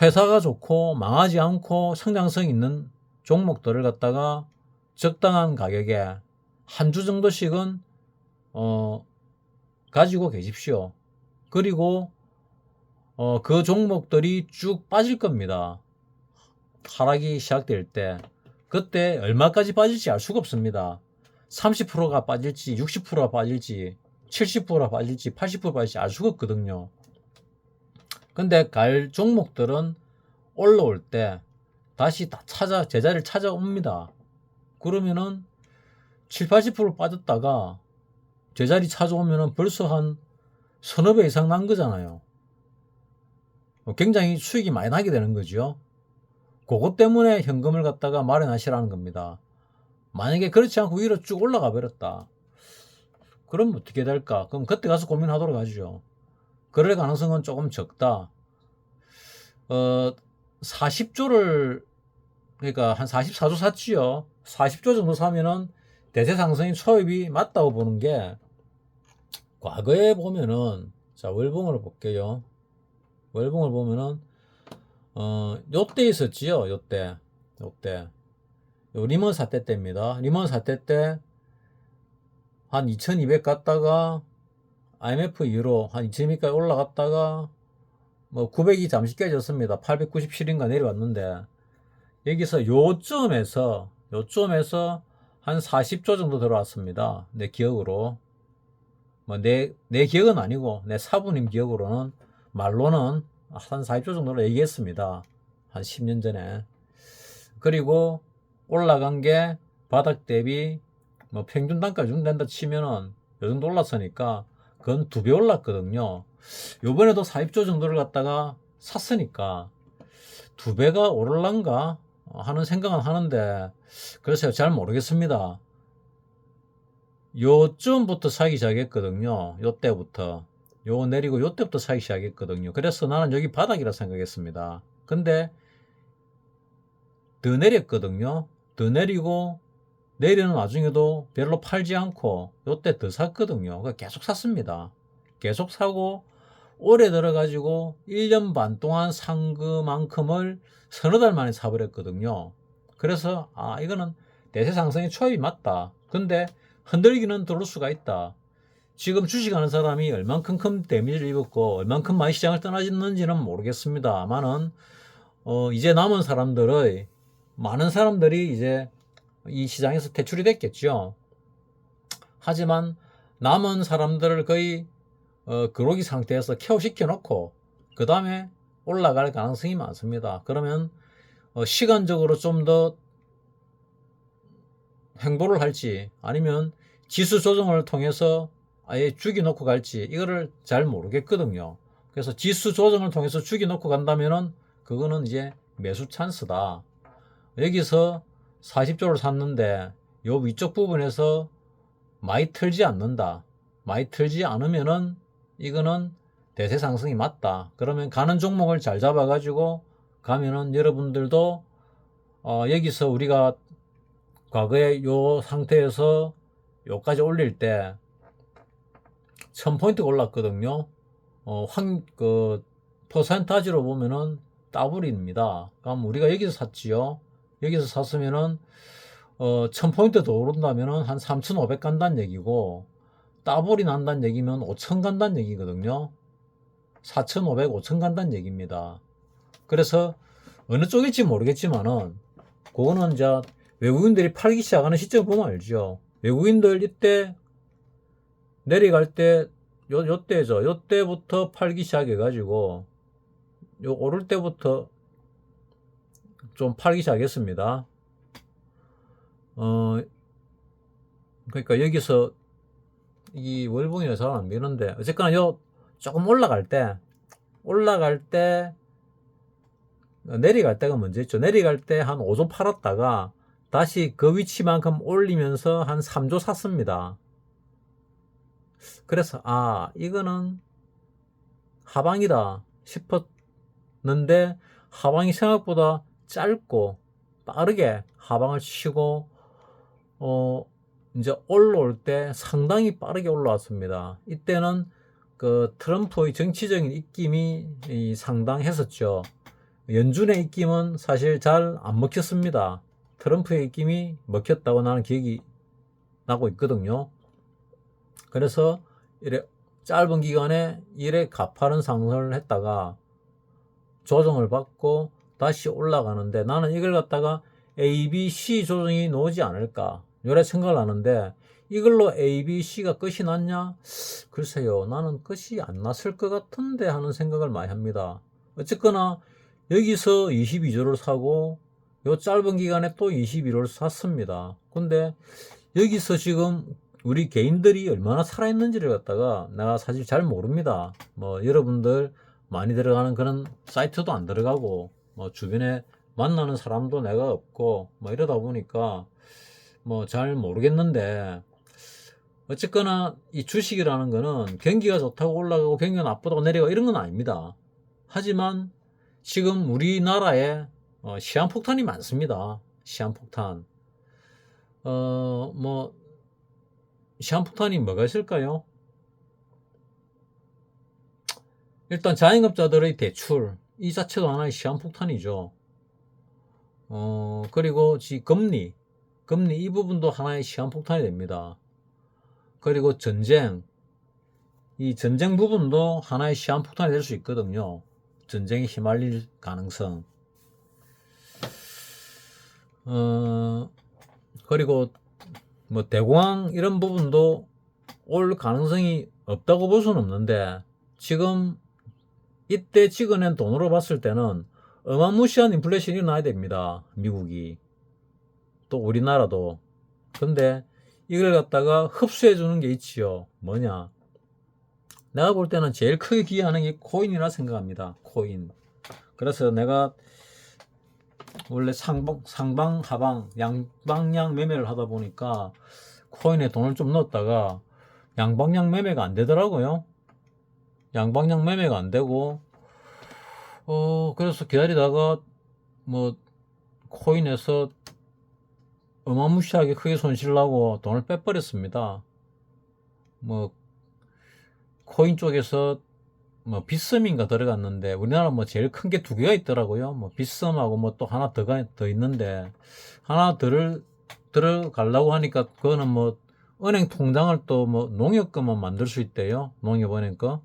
회사가 좋고 망하지 않고 성장성 있는 종목들을 갖다가 적당한 가격에 한 주 정도씩은 가지고 계십시오. 그리고 그 종목들이 쭉 빠질 겁니다. 하락이 시작될 때 그때 얼마까지 빠질지 알 수가 없습니다. 30%가 빠질지 60%가 빠질지 70%나 빠질지 80% 빠질지 알 수가 없거든요. 근데 갈 종목들은 올라올 때 다시 다 제자리를 찾아옵니다. 그러면은 7, 80% 빠졌다가 제자리 찾아오면은 벌써 한 서너 배 이상 난 거잖아요. 굉장히 수익이 많이 나게 되는 거죠. 그것 때문에 현금을 갖다가 마련하시라는 겁니다. 만약에 그렇지 않고 위로 쭉 올라가 버렸다. 그럼 어떻게 될까? 그럼 그때 가서 고민하도록 하죠. 그럴 가능성은 조금 적다. 40조를 그러니까 한 44조 샀지요. 40조 정도 사면은 대세 상승인 초입이 맞다고 보는 게, 과거에 보면은, 자, 월봉을 볼게요. 월봉을 보면은 요때 있었지요. 요때 요 리먼 사태 때입니다. 리먼 사태 때 한 2200 갔다가 IMF 이후로 한 2200까지 올라갔다가 뭐 900이 잠시 깨졌습니다. 897인가 내려왔는데, 여기서 요점에서 한 40조 정도 들어왔습니다. 내 기억으로. 뭐 내 기억은 아니고 내 사부님 기억으로는, 말로는 한 40조 정도로 얘기했습니다. 한 10년 전에. 그리고 올라간 게 바닥 대비 뭐 평균 단가 정도 된다 치면은 요 정도 올랐으니까 그건 2배 올랐거든요. 요번에도 40조 정도를 갖다가 샀으니까 2배가 오를란가 하는 생각은 하는데, 글쎄요, 잘 모르겠습니다. 요쯤부터 사기 시작했거든요. 요때부터. 요 내리고 요때부터 사기 시작했거든요. 그래서 나는 여기 바닥이라 생각했습니다. 근데 더 내렸거든요. 더 내리고 내리는 와중에도 별로 팔지 않고 요때 더 샀거든요. 계속 샀습니다. 계속 사고 올해 들어가지고 1년 반 동안 산 그만큼을 서너 달 만에 사버렸거든요. 그래서 이거는 대세 상승의 초입이 맞다. 근데 흔들기는 들을 수가 있다. 지금 주식하는 사람이 얼만큼 큰 데미지를 입었고 얼만큼 많이 시장을 떠나지는지는 모르겠습니다만은 이제 남은 사람들의 많은 사람들이 이제 이 시장에서 퇴출이 됐겠죠. 하지만 남은 사람들을 거의 그러기 상태에서 케어시켜 놓고 그 다음에 올라갈 가능성이 많습니다. 그러면 시간적으로 좀 더 행보를 할지 아니면 지수 조정을 통해서 아예 죽이 놓고 갈지 이거를 잘 모르겠거든요. 그래서 지수 조정을 통해서 죽이 놓고 간다면은 그거는 이제 매수 찬스다. 여기서 40조를 샀는데 요 위쪽 부분에서 많이 틀지 않는다. 많이 틀지 않으면은 이거는 대세 상승이 맞다. 그러면 가는 종목을 잘 잡아가지고 가면은 여러분들도 여기서 우리가 과거에 요 상태에서 요까지 올릴 때 1000포인트가 올랐거든요. 퍼센타지로 보면은 더블입니다. 그럼 우리가 여기서 샀지요. 여기서 샀으면은 1000포인트 더 오른다면은 한 3500 간다는 얘기고, 더블이 난다는 얘기면 5000 간다는 얘기거든요. 4500, 5000 간다는 얘기입니다. 그래서 어느 쪽일지 모르겠지만은 그거는 이제 외국인들이 팔기 시작하는 시점 보면 알죠. 외국인들 이때 내려갈 때 요때죠. 요때부터 팔기 시작해가지고 요 오를 때부터 좀 팔기 시작했습니다. 그러니까 여기서 이 월봉이라 잘 안 미는데, 어쨌거나 요 조금 올라갈 때 내려갈 때가 먼저 있죠. 내려갈 때 한 5조 팔았다가 다시 그 위치만큼 올리면서 한 3조 샀습니다. 그래서 이거는 하방이다 싶었는데, 하방이 생각보다 짧고 빠르게 하방을 치고 이제 올라올 때 상당히 빠르게 올라왔습니다. 이때는 그 트럼프의 정치적인 입김이 상당했었죠. 연준의 입김은 사실 잘 안 먹혔습니다. 트럼프의 입김이 먹혔다고 나는 기억이 나고 있거든요. 그래서 이래 짧은 기간에 이래 가파른 상승을 했다가 조정을 받고 다시 올라가는데, 나는 이걸 갖다가 A, B, C 조정이 나오지 않을까 요래 생각을 하는데, 이걸로 A, B, C가 끝이 났냐? 글쎄요, 나는 끝이 안 났을 것 같은데 하는 생각을 많이 합니다. 어쨌거나 여기서 22조를 사고 요 짧은 기간에 또 21조를 샀습니다. 근데 여기서 지금 우리 개인들이 얼마나 살아있는지를 갖다가 내가 사실 잘 모릅니다. 뭐 여러분들 많이 들어가는 그런 사이트도 안 들어가고 뭐 주변에 만나는 사람도 내가 없고 뭐 이러다 보니까 뭐 잘 모르겠는데, 어쨌거나 이 주식이라는 거는 경기가 좋다고 올라가고 경기가 나쁘다고 내려가고 이런 건 아닙니다. 하지만 지금 우리나라에 시한폭탄이 많습니다. 시한폭탄. 뭐 시한폭탄이 뭐가 있을까요? 일단 자영업자들의 대출 이 자체도 하나의 시한폭탄이죠. 그리고 금리 이 부분도 하나의 시한폭탄이 됩니다. 그리고 이 전쟁 부분도 하나의 시한폭탄이 될 수 있거든요. 전쟁에 휘말릴 가능성. 그리고 뭐 대공황 이런 부분도 올 가능성이 없다고 볼 수는 없는데, 지금 이때 찍어낸 돈으로 봤을 때는 어마무시한 인플레이션이 일어나야 됩니다. 미국이. 또 우리나라도. 근데 이걸 갖다가 흡수해 주는 게 있지요. 뭐냐? 내가 볼 때는 제일 크게 기여하는 게 코인이라 생각합니다. 코인. 그래서 내가 원래 상방 하방 양방향 매매를 하다 보니까 코인에 돈을 좀 넣었다가 양방향 매매가 안 되더라고요. 양방향 매매가 안 되고 그래서 기다리다가 뭐 코인에서 어마무시하게 크게 손실 나고 돈을 빼버렸습니다. 뭐 코인 쪽에서 뭐 빗썸인가 들어갔는데, 우리나라 뭐 제일 큰 게 두 개가 있더라고요. 뭐 빗썸하고 뭐 또 하나 더 있는데, 하나 들어가려고 하니까 그거는 뭐 은행 통장을 또 뭐 농협금만 만들 수 있대요. 농협은행 거.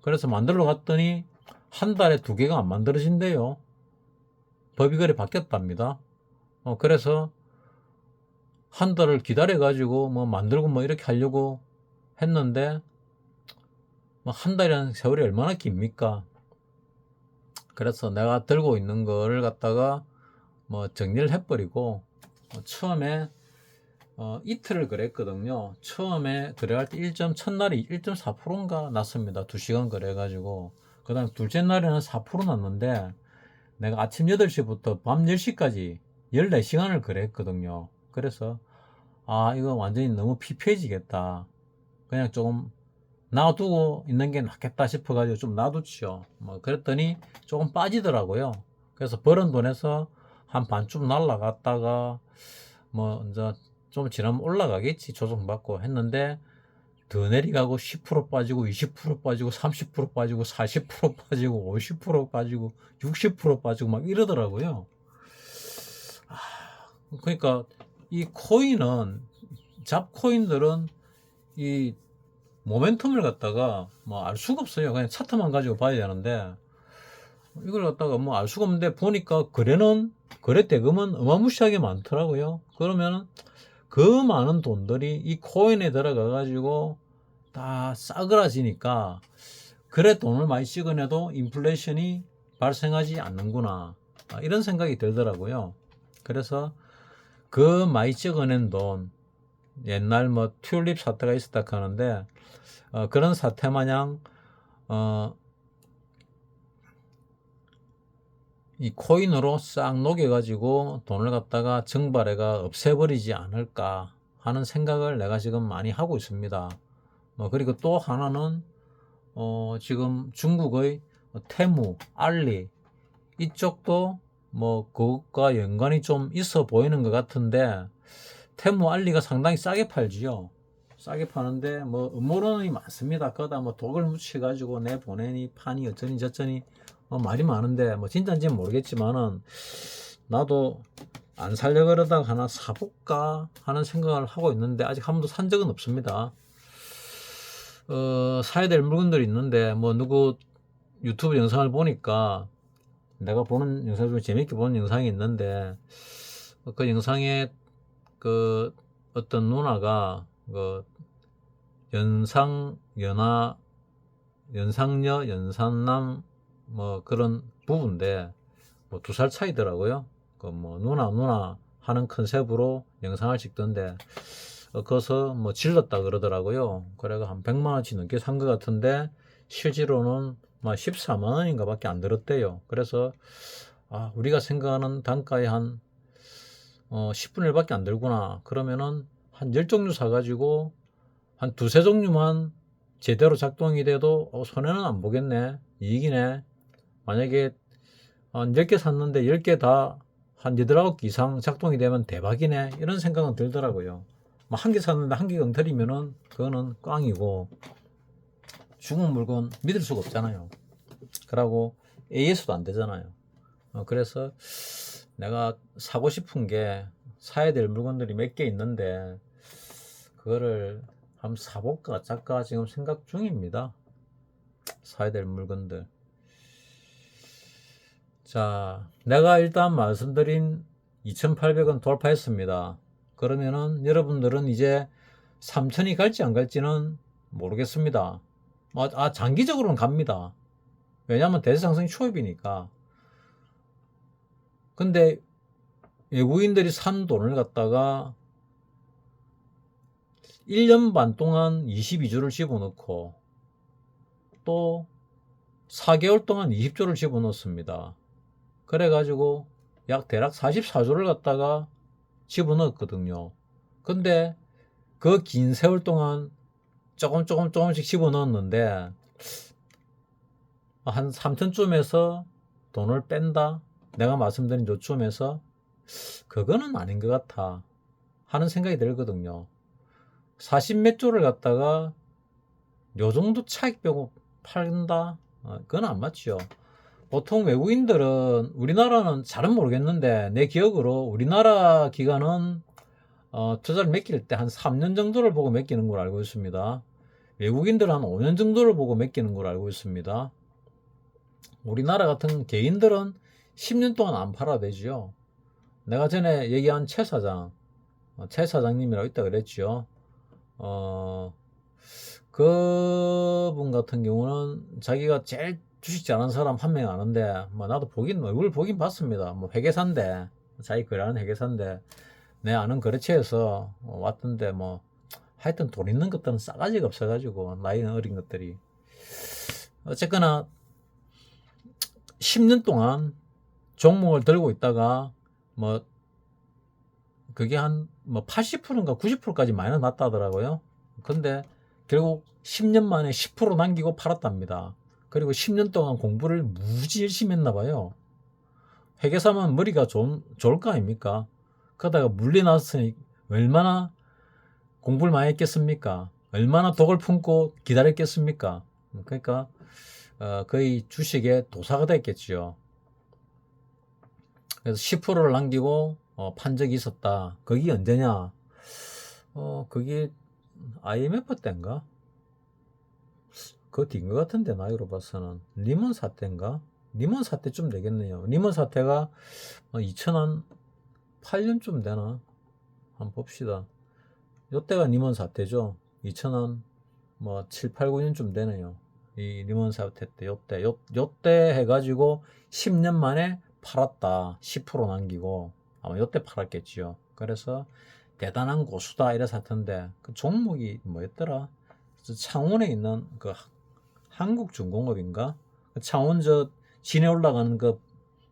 그래서 만들러 갔더니 한 달에 두 개가 안 만들어진대요. 법이 그래 바뀌었답니다. 그래서 한 달을 기다려 가지고 뭐 만들고 뭐 이렇게 하려고 했는데, 뭐 한 달이라는 세월이 얼마나 깁니까? 그래서 내가 들고 있는 거를 갖다가 뭐 정리를 해버리고, 처음에 이틀을 거래했거든요. 처음에 거래할 때 첫날이 1.4%인가 났습니다. 2시간 거래해가지고. 그 다음 둘째 날에는 4% 났는데, 내가 아침 8시부터 밤 10시까지 14시간을 거래했거든요. 그래서 이거 완전히 너무 피폐해지겠다. 그냥 조금 놔두고 있는 게 낫겠다 싶어가지고 좀 놔뒀죠. 뭐 그랬더니 조금 빠지더라고요. 그래서 벌은 돈에서 한 반쯤 날라갔다가 뭐 이제 좀 지나면 올라가겠지, 조정받고 했는데, 더 내려가고 10% 빠지고 20% 빠지고 30% 빠지고 40% 빠지고 50% 빠지고 60% 빠지고 막 이러더라고요. 그러니까 이 코인은, 잡코인들은 이 모멘텀을 갖다가 뭐 알 수가 없어요. 그냥 차트만 가지고 봐야 되는데, 이걸 갖다가 뭐 알 수가 없는데, 보니까 거래 대금은 어마무시하게 많더라고요. 그러면은 그 많은 돈들이 이 코인에 들어가 가지고 다 싸그라지니까, 그래 돈을 많이 찍어내도 인플레이션이 발생하지 않는구나, 이런 생각이 들더라고요. 그래서 그 많이 찍어낸 돈, 옛날 뭐 튤립 사태가 있었다 하는데, 그런 사태 마냥 이 코인으로 싹 녹여가지고 돈을 갖다가 정발해가 없애버리지 않을까 하는 생각을 내가 지금 많이 하고 있습니다. 그리고 또 하나는 지금 중국의 테무, 알리 이쪽도 뭐 그것과 연관이 좀 있어 보이는 것 같은데, 테무, 알리가 상당히 싸게 팔지요. 싸게 파는데 뭐 음모론이 많습니다. 거기다 뭐 독을 묻혀가지고 내 보내니 파니 어쩌니 저쩌니 말이 많은데, 뭐 진짜인지는 모르겠지만은 나도 안 살려 그러다가 하나 사볼까 하는 생각을 하고 있는데, 아직 한 번도 산 적은 없습니다. 사야 될 물건들이 있는데, 뭐 누구 유튜브 영상을 보니까, 내가 보는 영상 중에 재밌게 보는 영상이 있는데, 그 영상에 그 어떤 누나가 그 연상여, 연산남 뭐 그런 부부인데 뭐 2살 차이더라고요. 그 뭐 누나 하는 컨셉으로 영상을 찍던데 거기서 뭐 질렀다 그러더라고요. 그래가 한 100만 원치 넘게 산 것 같은데 실제로는 막 14만 원인가 밖에 안 들었대요. 그래서 우리가 생각하는 단가의 한 10분의 1밖에 안 들구나. 그러면은 한 10종류 사가지고 한 두세 종류만 제대로 작동이 돼도 손해는 안 보겠네. 이익이네. 만약에 한 10개 샀는데 10개 다 한 8, 9개 이상 작동이 되면 대박이네. 이런 생각은 들더라고요. 뭐 한 개 샀는데 한 개 엉터리면은 그거는 꽝이고 죽은 물건 믿을 수가 없잖아요. 그러고 AS도 안 되잖아요. 그래서 내가 사고 싶은 게 사야 될 물건들이 몇 개 있는데 그거를 한번 사볼까 어쩔까 지금 생각 중입니다. 사야 될 물건들. 자, 내가 일단 말씀드린 2,800원 돌파했습니다. 그러면은 여러분들은 이제 3,000이 갈지 안 갈지는 모르겠습니다. 장기적으로는 갑니다. 왜냐하면 대세상승이 초입이니까. 근데 외국인들이 산 돈을 갖다가 1년 반 동안 22조를 집어넣고 또 4개월 동안 20조를 집어넣습니다. 그래가지고 대략 44조를 갖다가 집어넣었거든요. 근데 그 긴 세월 동안 조금씩 집어넣었는데 한 3천쯤에서 돈을 뺀다? 내가 말씀드린 요쯤에서 그거는 아닌 것 같아 하는 생각이 들거든요. 40몇 조를 갖다가 요 정도 차익 빼고 팔다? 그건 안 맞죠. 보통 외국인들은 우리나라는 잘은 모르겠는데 내 기억으로 우리나라 기간은 투자를 맡길 때 한 3년 정도를 보고 맡기는 걸 알고 있습니다. 외국인들은 한 5년 정도를 보고 맡기는 걸 알고 있습니다. 우리나라 같은 개인들은 10년 동안 안 팔아야 되죠. 내가 전에 얘기한 최 사장님이라고 있다 그랬죠. 그분 같은 경우는 자기가 제일 주식 잘하는 사람 한 명 아는데 나도 얼굴 보긴 봤습니다. 뭐 회계사인데 자기 거래하는 회계사인데 내 아는 거래처에서 왔던데 뭐 하여튼 돈 있는 것들은 싸가지가 없어가지고 나이는 어린 것들이 어쨌거나 10년 동안 종목을 들고 있다가 뭐 그게 한 뭐 80%인가 90%까지 마이너스 났다 하더라고요. 근데 결국 10년 만에 10% 남기고 팔았답니다. 그리고 10년 동안 공부를 무지 열심히 했나 봐요. 회계사면 머리가 좋을 거 아닙니까? 그러다가 물리 났으니 얼마나 공부를 많이 했겠습니까? 얼마나 독을 품고 기다렸겠습니까? 그러니까 거의 주식의 도사가 됐겠죠. 그래서 10%를 남기고 판 적이 있었다. 그게 언제냐? 그게 IMF 때인가? 그거 뒤인 것 같은데 나이로 봐서는 리먼 사태인가? 리먼 사태쯤 되겠네요. 리먼 사태가 2008년쯤 되나? 한번 봅시다. 요때가 리먼 사태죠. 2000년 뭐 7, 8, 9년쯤 되네요. 이 리먼 사태 때 요때 해가지고 10년 만에 팔았다. 10% 남기고 아마 요때 팔았겠지요. 그래서 대단한 고수다 이래 사던데 그 종목이 뭐였더라? 창원에 있는 그 한국중공업인가? 창원 진해 올라가는 그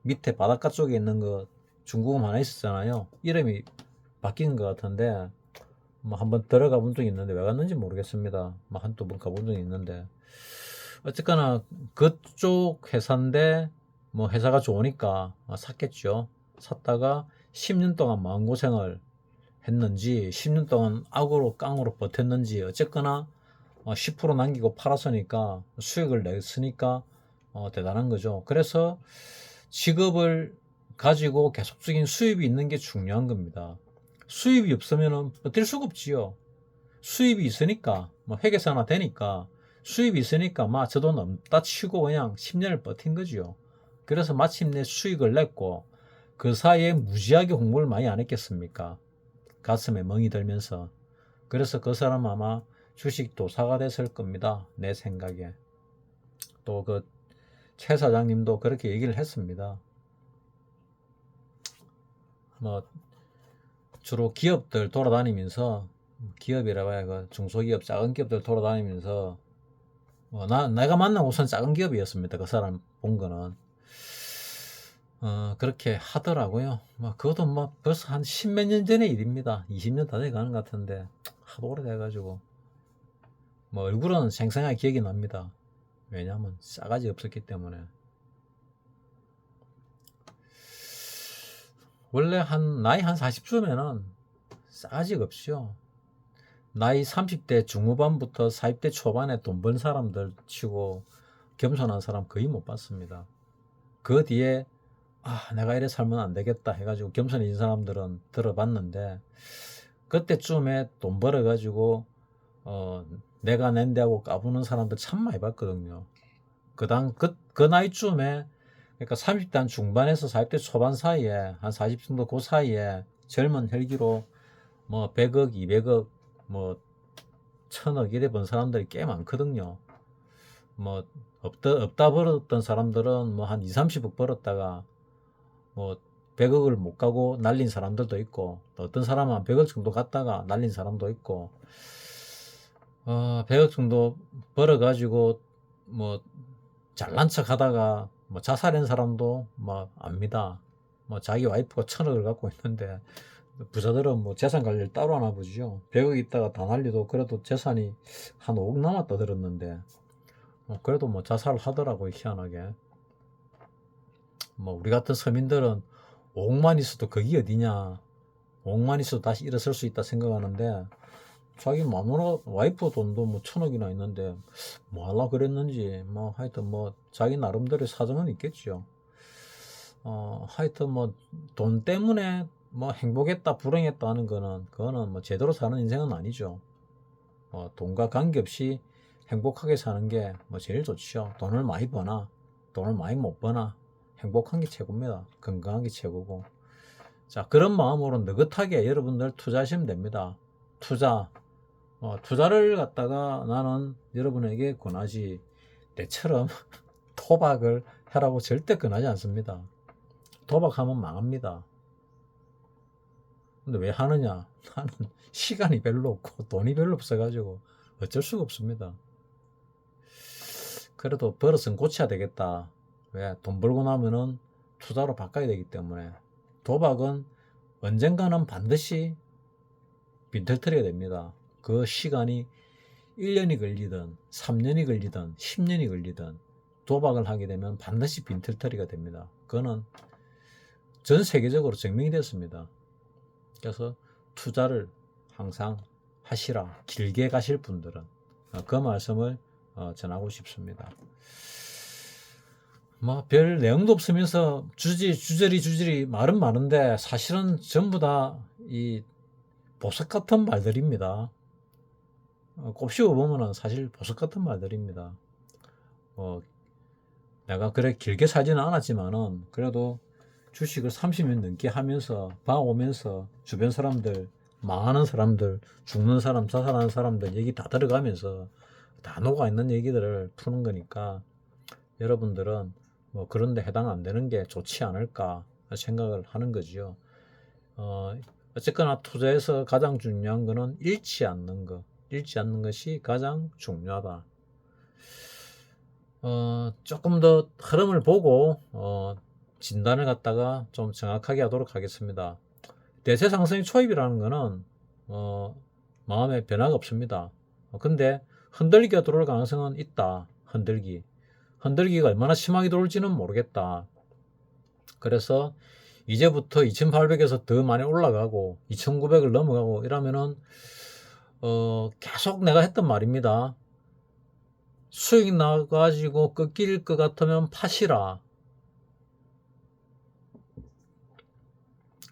밑에 바닷가 쪽에 있는 그 중공업 하나 있었잖아요. 이름이 바뀐 것 같은데 뭐 한번 들어가 본 적이 있는데 왜 갔는지 모르겠습니다. 뭐 한두 번 가본 적이 있는데 어쨌거나 그쪽 회사인데 뭐 회사가 좋으니까 샀겠죠. 샀다가 10년 동안 마음고생을 했는지 10년 동안 악으로 깡으로 버텼는지 어쨌거나 10% 남기고 팔았으니까 수익을 냈으니까 대단한 거죠. 그래서 직업을 가지고 계속적인 수입이 있는 게 중요한 겁니다. 수입이 없으면 버틸 수가 없지요. 수입이 있으니까 뭐 회계사나 되니까 수입이 있으니까 저 돈 없다 치고 그냥 10년을 버틴 거지요. 그래서 마침내 수익을 냈고 그 사이에 무지하게 공부를 많이 안 했겠습니까? 가슴에 멍이 들면서. 그래서 그 사람 아마 주식 도사가 됐을 겁니다. 내 생각에. 또 그 최 사장님도 그렇게 얘기를 했습니다. 뭐 주로 기업들 돌아다니면서, 기업이라 봐야 그 중소기업, 작은 기업들 돌아다니면서 내가 만난 곳은 작은 기업이었습니다. 그 사람 본 거는. 그렇게 하더라고요. 그것도 벌써 한 10몇 년 전의 일입니다. 20년 다 돼가는 것 같은데, 하도 오래돼가지고. 얼굴은 생생하게 기억이 납니다. 왜냐하면 싸가지 없었기 때문에. 원래 나이 한 40쯤에는 싸가지가 없죠. 나이 30대 중후반부터 40대 초반에 돈 번 사람들 치고 겸손한 사람 거의 못 봤습니다. 그 뒤에 내가 이래 살면 안 되겠다 해가지고 겸손해진 사람들은 들어봤는데, 그때쯤에 돈 벌어가지고 내가 낸데 하고 까부는 사람들 참 많이 봤거든요. 그 나이쯤에, 그러니까 30대 한 중반에서 40대 초반 사이에, 한 40 정도 그 사이에 젊은 혈기로 100억, 200억, 1000억 이래 번 사람들이 꽤 많거든요. 없다 벌었던 사람들은 한 2, 30억 벌었다가 100억을 못 가고 날린 사람들도 있고, 또 어떤 사람은 한 100억 정도 갔다가 날린 사람도 있고, 100억 정도 벌어가지고 잘난 척 하다가 자살한 사람도 압니다. 자기 와이프가 1000억을 갖고 있는데, 부자들은 재산 관리를 따로 하나 보죠. 100억 있다가 다 날려도 그래도 재산이 한 5억 남았다 들었는데, 그래도 자살을 하더라고요, 희한하게. 우리 같은 서민들은 5억만 있어도 거기 어디냐, 5억만 있어도 다시 일어설 수 있다 생각하는데, 자기 마누라 와이프 돈도 1000억이나 있는데 뭐 하려고 그랬는지, 하여튼 자기 나름대로 사정은 있겠죠. 하여튼 돈 때문에 행복했다 불행했다 하는 거는, 그거는 제대로 사는 인생은 아니죠. 돈과 관계없이 행복하게 사는 게 제일 좋죠. 돈을 많이 버나 돈을 많이 못 버나 행복한 게 최고입니다. 건강한 게 최고고. 자, 그런 마음으로 느긋하게 여러분들 투자하시면 됩니다. 투자를 갖다가 나는 여러분에게 권하지, 내처럼 도박을 하라고 절대 권하지 않습니다. 도박하면 망합니다. 근데 왜 하느냐? 나는 시간이 별로 없고 돈이 별로 없어가지고 어쩔 수가 없습니다. 그래도 버릇은 고쳐야 되겠다. 왜? 돈 벌고 나면은 투자로 바꿔야 되기 때문에. 도박은 언젠가는 반드시 빈털터리가 됩니다. 그 시간이 1년이 걸리든 3년이 걸리든 10년이 걸리든 도박을 하게 되면 반드시 빈털터리가 됩니다. 그거는 전 세계적으로 증명이 됐습니다. 그래서 투자를 항상 하시라. 길게 가실 분들은 그 말씀을 전하고 싶습니다. 별 내용도 없으면서 주저리 말은 많은데, 사실은 전부 다 이 보석 같은 말들입니다. 곱씹어 보면은 사실 보석 같은 말들입니다. 내가 그래 길게 살지는 않았지만은 그래도 주식을 30년 넘게 하면서 봐오면서 주변 사람들, 망하는 사람들, 죽는 사람, 자살하는 사람들 얘기 다 들어가면서 다 녹아있는 얘기들을 푸는 거니까, 여러분들은 그런데 해당 안 되는 게 좋지 않을까 생각을 하는 거지요. 어쨌거나 투자에서 가장 중요한 거는 잃지 않는 것이 가장 중요하다. 조금 더 흐름을 보고 진단을 갖다가 좀 정확하게 하도록 하겠습니다. 대세 상승의 초입이라는 거는 마음에 변화가 없습니다. 근데 흔들기가 들어올 가능성은 있다. 흔들기가 얼마나 심하게 들어올지는 모르겠다. 그래서 이제부터 2800에서 더 많이 올라가고 2900을 넘어가고 이러면은 계속 내가 했던 말입니다. 수익 나가지고 꺾일 것 같으면 파시라.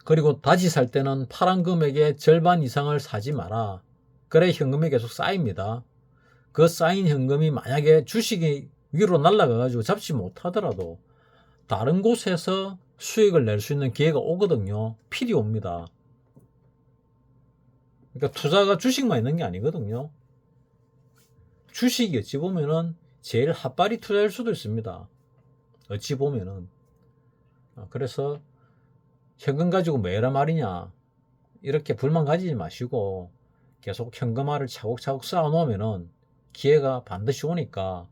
그리고 다시 살 때는 파란 금액의 절반 이상을 사지 마라. 그래 현금이 계속 쌓입니다. 그 쌓인 현금이 만약에 주식이 위로 날아가가지고 잡지 못하더라도 다른 곳에서 수익을 낼 수 있는 기회가 오거든요. 필이 옵니다. 그러니까 투자가 주식만 있는 게 아니거든요. 주식이 어찌 보면은 제일 핫바리 투자일 수도 있습니다. 어찌 보면은. 그래서 현금 가지고 뭐해라 말이냐, 이렇게 불만 가지지 마시고 계속 현금화를 차곡차곡 쌓아 놓으면은 기회가 반드시 오니까,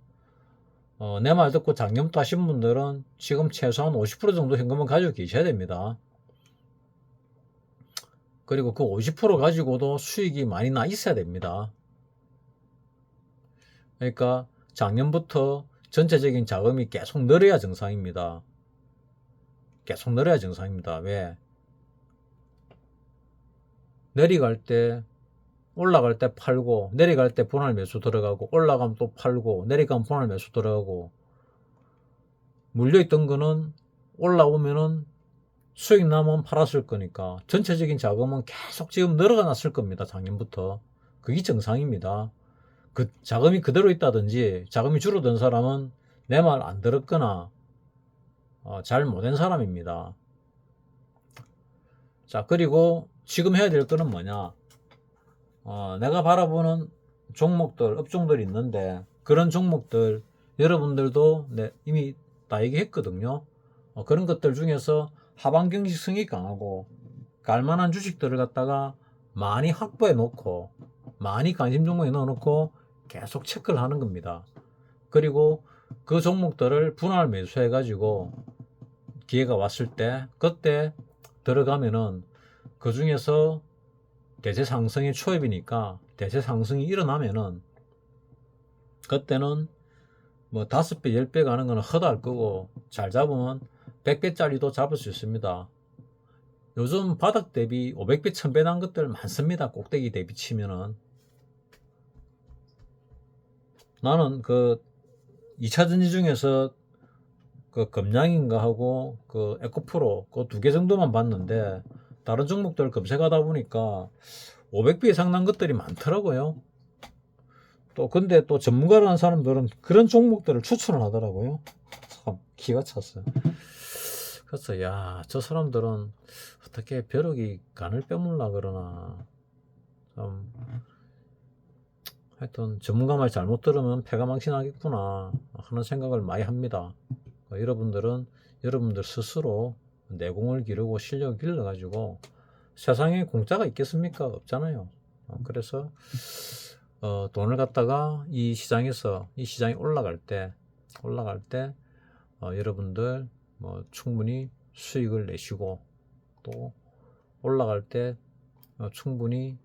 내 말 듣고 작년부터 하신 분들은 지금 최소한 50% 정도 현금을 가지고 계셔야 됩니다. 그리고 그 50% 가지고도 수익이 많이 나 있어야 됩니다. 그러니까 작년부터 전체적인 자금이 계속 늘어야 정상입니다. 계속 늘어야 정상입니다. 왜? 내려갈 때, 올라갈 때 팔고, 내려갈 때 분할 매수 들어가고, 올라가면 또 팔고, 내려가면 분할 매수 들어가고, 물려있던 거는 올라오면은 수익 나면 팔았을 거니까 전체적인 자금은 계속 지금 늘어가 났을 겁니다. 작년부터. 그게 정상입니다. 그 자금이 그대로 있다든지 자금이 줄어든 사람은 내 말 안 들었거나 잘 못한 사람입니다. 자, 그리고 지금 해야 될 거는 뭐냐, 내가 바라보는 종목들, 업종들이 있는데 그런 종목들 여러분들도 이미 다 얘기했거든요. 그런 것들 중에서 하방 경직성이 강하고 갈만한 주식들을 갖다가 많이 확보해 놓고 많이 관심 종목에 넣어 놓고 계속 체크를 하는 겁니다. 그리고 그 종목들을 분할 매수해 가지고 기회가 왔을 때 그때 들어가면은 그 중에서 대세 상승의 초입이니까 대세 상승이 일어나면은 그때는 뭐 5배, 10배 가는 거는 허다할 거고 잘 잡으면 100배짜리도 잡을 수 있습니다. 요즘 바닥 대비 500배, 1000배 난 것들 많습니다. 꼭대기 대비 치면은. 나는 그 2차전지 중에서 그 금양인가 하고 그 에코프로 그 2개 정도만 봤는데 다른 종목들 검색하다 보니까 500배 이상 난 것들이 많더라고요. 또 근데 또 전문가라는 사람들은 그런 종목들을 추천을 하더라고요. 참 기가 찼어요. 그래서 야, 저 사람들은 어떻게 벼룩이 간을 빼물라 그러나, 좀 하여튼 전문가 말 잘못 들으면 패가 망신하겠구나 하는 생각을 많이 합니다. 여러분들은 여러분들 스스로 내공을 기르고 실력을 길러가지고, 세상에 공짜가 있겠습니까? 없잖아요. 그래서 돈을 갖다가 이 시장에서, 이 시장이 올라갈 때 여러분들 뭐 충분히 수익을 내시고, 또 올라갈 때 충분히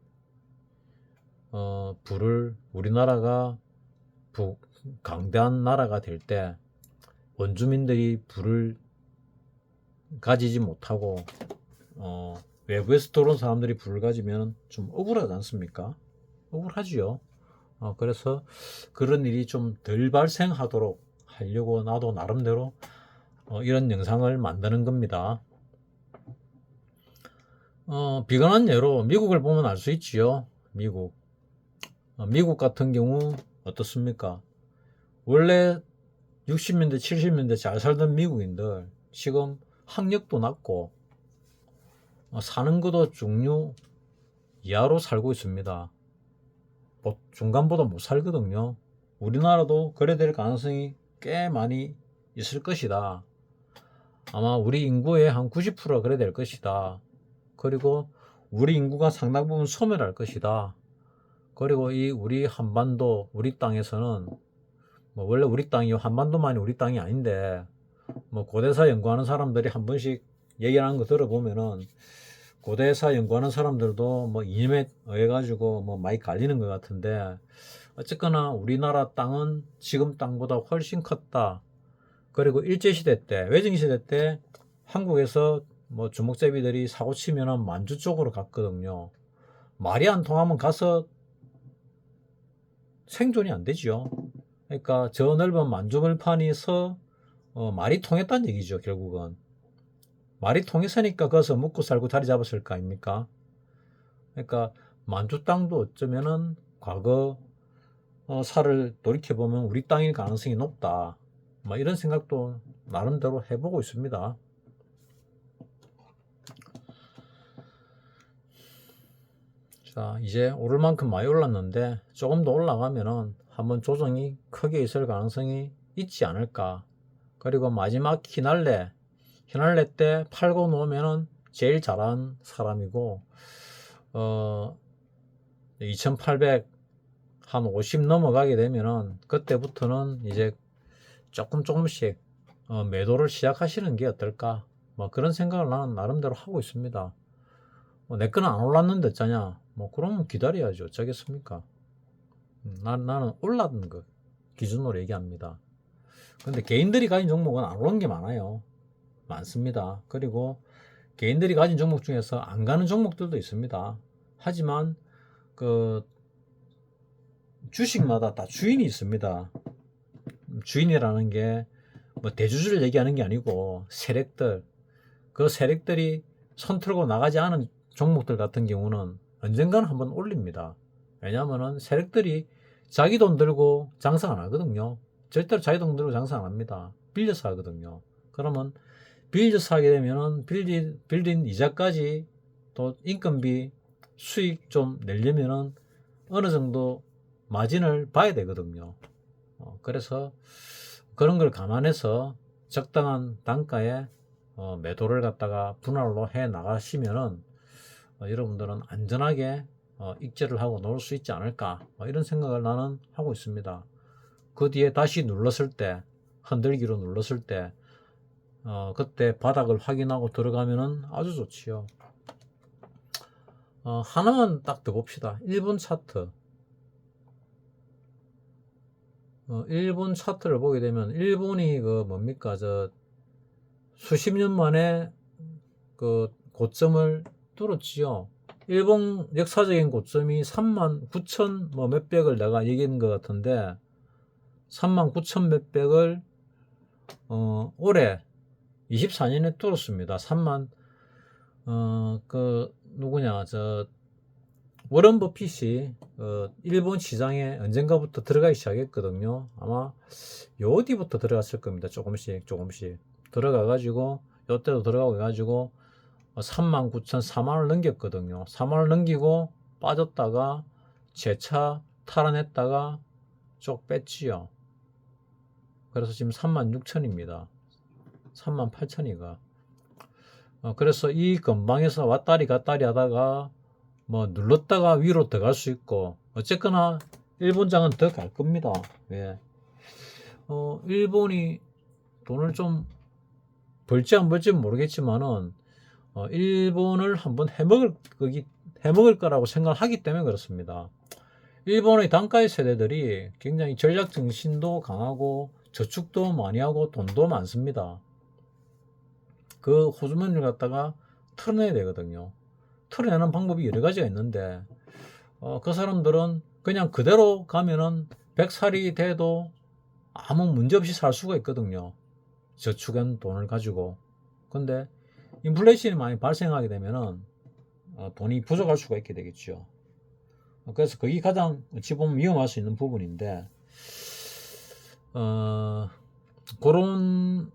우리나라가 강대한 나라가 될 때 원주민들이 부를 가지지 못하고 외부에서 들어온 사람들이 부를 가지면 좀 억울하지 않습니까? 억울하지요. 그래서 그런 일이 좀 덜 발생하도록 하려고 나도 나름대로 이런 영상을 만드는 겁니다. 비근한 예로 미국을 보면 알 수 있지요. 미국 같은 경우 어떻습니까? 원래 60년대 70년대 잘 살던 미국인들 지금 학력도 낮고 사는 것도 중류 이하로 살고 있습니다. 중간보다 못 살거든요. 우리나라도 그래 될 가능성이 꽤 많이 있을 것이다. 아마 우리 인구의 한 90%가 그래 될 것이다. 그리고 우리 인구가 상당 부분 소멸할 것이다. 그리고 이 우리 한반도, 우리 땅에서는 뭐 원래 우리 땅이요, 한반도만이 우리 땅이 아닌데, 뭐 고대사 연구하는 사람들이 한 번씩 얘기하는 거 들어보면은 고대사 연구하는 사람들도 뭐 이념에 의해 가지고 뭐 많이 갈리는 것 같은데, 어쨌거나 우리나라 땅은 지금 땅보다 훨씬 컸다. 그리고 일제시대 때, 외정시대 때 한국에서 뭐 주먹잡이들이 사고 치면은 만주 쪽으로 갔거든요. 말이 안 통하면 가서 생존이 안 되지요. 그러니까 저 넓은 만주벌판에서 말이 통했다는 얘기죠. 결국은 말이 통했으니까 거기서 먹고 살고 자리 잡았을 거 아닙니까? 그러니까 만주 땅도 어쩌면은 과거 사를 돌이켜보면 우리 땅일 가능성이 높다. 뭐 이런 생각도 나름대로 해보고 있습니다. 자, 이제 오를 만큼 많이 올랐는데 조금 더 올라가면은 한번 조정이 크게 있을 가능성이 있지 않을까. 그리고 마지막 휘날레 때 팔고 놓으면은 제일 잘한 사람이고 2800 한 50 넘어가게 되면은 그때부터는 이제 조금씩 매도를 시작하시는 게 어떨까. 뭐 그런 생각을 나는 나름대로 하고 있습니다. 내 거는 안 올랐는데 어쩌냐. 뭐 그러면 기다려야죠. 어쩌겠습니까. 나는 올랐는 거 기준으로 얘기합니다. 근데 개인들이 가진 종목은 안 오른 게 많아요. 많습니다. 그리고 개인들이 가진 종목 중에서 안 가는 종목들도 있습니다. 하지만 그 주식마다 다 주인이 있습니다. 주인이라는 게 뭐 대주주를 얘기하는 게 아니고 세력들, 그 세력들이 손 틀고 나가지 않은 종목들 같은 경우는 언젠가는 한번 올립니다. 왜냐하면 세력들이 자기 돈 들고 장사 안 하거든요. 절대로 자기 돈 들고 장사 안 합니다. 빌려서 하거든요. 그러면 빌려서 하게 되면은 빌린 이자까지 또 인건비 수익 좀 내려면은 어느 정도 마진을 봐야 되거든요. 그래서 그런 걸 감안해서 적당한 단가에 매도를 갖다가 분할로 해 나가시면은 여러분들은 안전하게 익절을 하고 놀 수 있지 않을까, 이런 생각을 나는 하고 있습니다. 그 뒤에 다시 눌렀을 때, 흔들기로 눌렀을 때 그때 바닥을 확인하고 들어가면은 아주 좋지요. 하나만 딱 더 봅시다. 1분 차트. 1분 차트를 보게 되면 일본이 그 뭡니까, 저 수십 년 만에 그 고점을 뚫었지요. 일본 역사적인 고점이 39,000 뭐 몇백을 내가 얘기한 것 같은데 39,000 몇백을 올해 24년에 뚫었습니다. 그 누구냐, 저 워런 버핏이 일본 시장에 언젠가부터 들어가기 시작했거든요. 아마 요 어디부터 들어갔을 겁니다. 조금씩 들어가 가지고 요때도 들어가고 해가지고 39,000 4만원 넘겼거든요. 4만원 넘기고 빠졌다가 재차 탈환했다가 쭉 뺐지요. 그래서 지금 36,000입니다. 38,000이가. 그래서 이 근방에서 왔다리 갔다리 하다가 뭐 눌렀다가 위로 더 갈 수 있고, 어쨌거나 일본장은 더 갈 겁니다. 왜? 일본이 돈을 좀 벌지 안 벌지 모르겠지만은 일본을 한번 해먹을 거라고 생각하기 때문에 그렇습니다. 일본의 단가의 세대들이 굉장히 전략 정신도 강하고 저축도 많이 하고 돈도 많습니다. 그 호주머니를 갖다가 털어내야 되거든요. 털어내는 방법이 여러 가지가 있는데 그 사람들은 그냥 그대로 가면은 100살이 돼도 아무 문제 없이 살 수가 있거든요. 저축한 돈을 가지고. 근데 인플레이션이 많이 발생하게 되면은 돈이 부족할 수가 있게 되겠죠. 그래서 그게 가장 어찌 보면 위험할 수 있는 부분인데 그런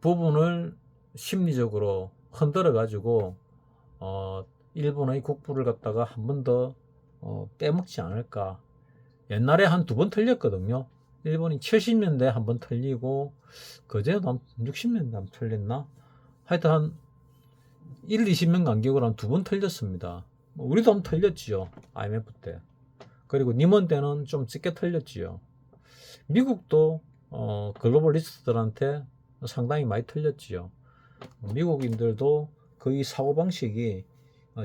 부분을 심리적으로 흔들어 가지고 일본의 국부를 갖다가 한 번 더 빼먹지 않을까. 옛날에 한 두 번 틀렸거든요. 일본이 70년대 한 번 틀리고 그제도 한 60년대 한 번 틀렸나? 하여튼 한 1, 20년 간격으로 한 두 번 틀렸습니다. 우리도 한 번 틀렸지요. IMF 때. 그리고 니먼 때는 좀 적게 틀렸지요. 미국도 글로벌 리스트들한테 상당히 많이 틀렸지요. 미국인들도 거의 사고방식이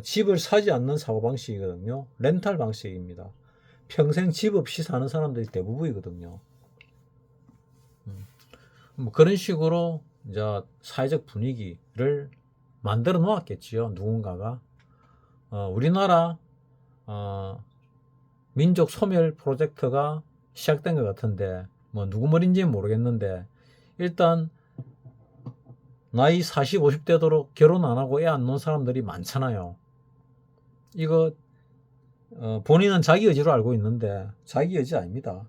집을 사지 않는 사고방식이거든요. 렌탈 방식입니다. 평생 집 없이 사는 사람들이 대부분이거든요. 뭐 그런 식으로 이제 사회적 분위기를 만들어 놓았겠지요. 누군가가. 우리나라 민족 소멸 프로젝트가 시작된 것 같은데 뭐 누구 말인지는 모르겠는데 일단 나이 40, 50 되도록 결혼 안 하고 애 안 낳은 사람들이 많잖아요. 이거 본인은 자기 의지로 알고 있는데 자기 의지 아닙니다.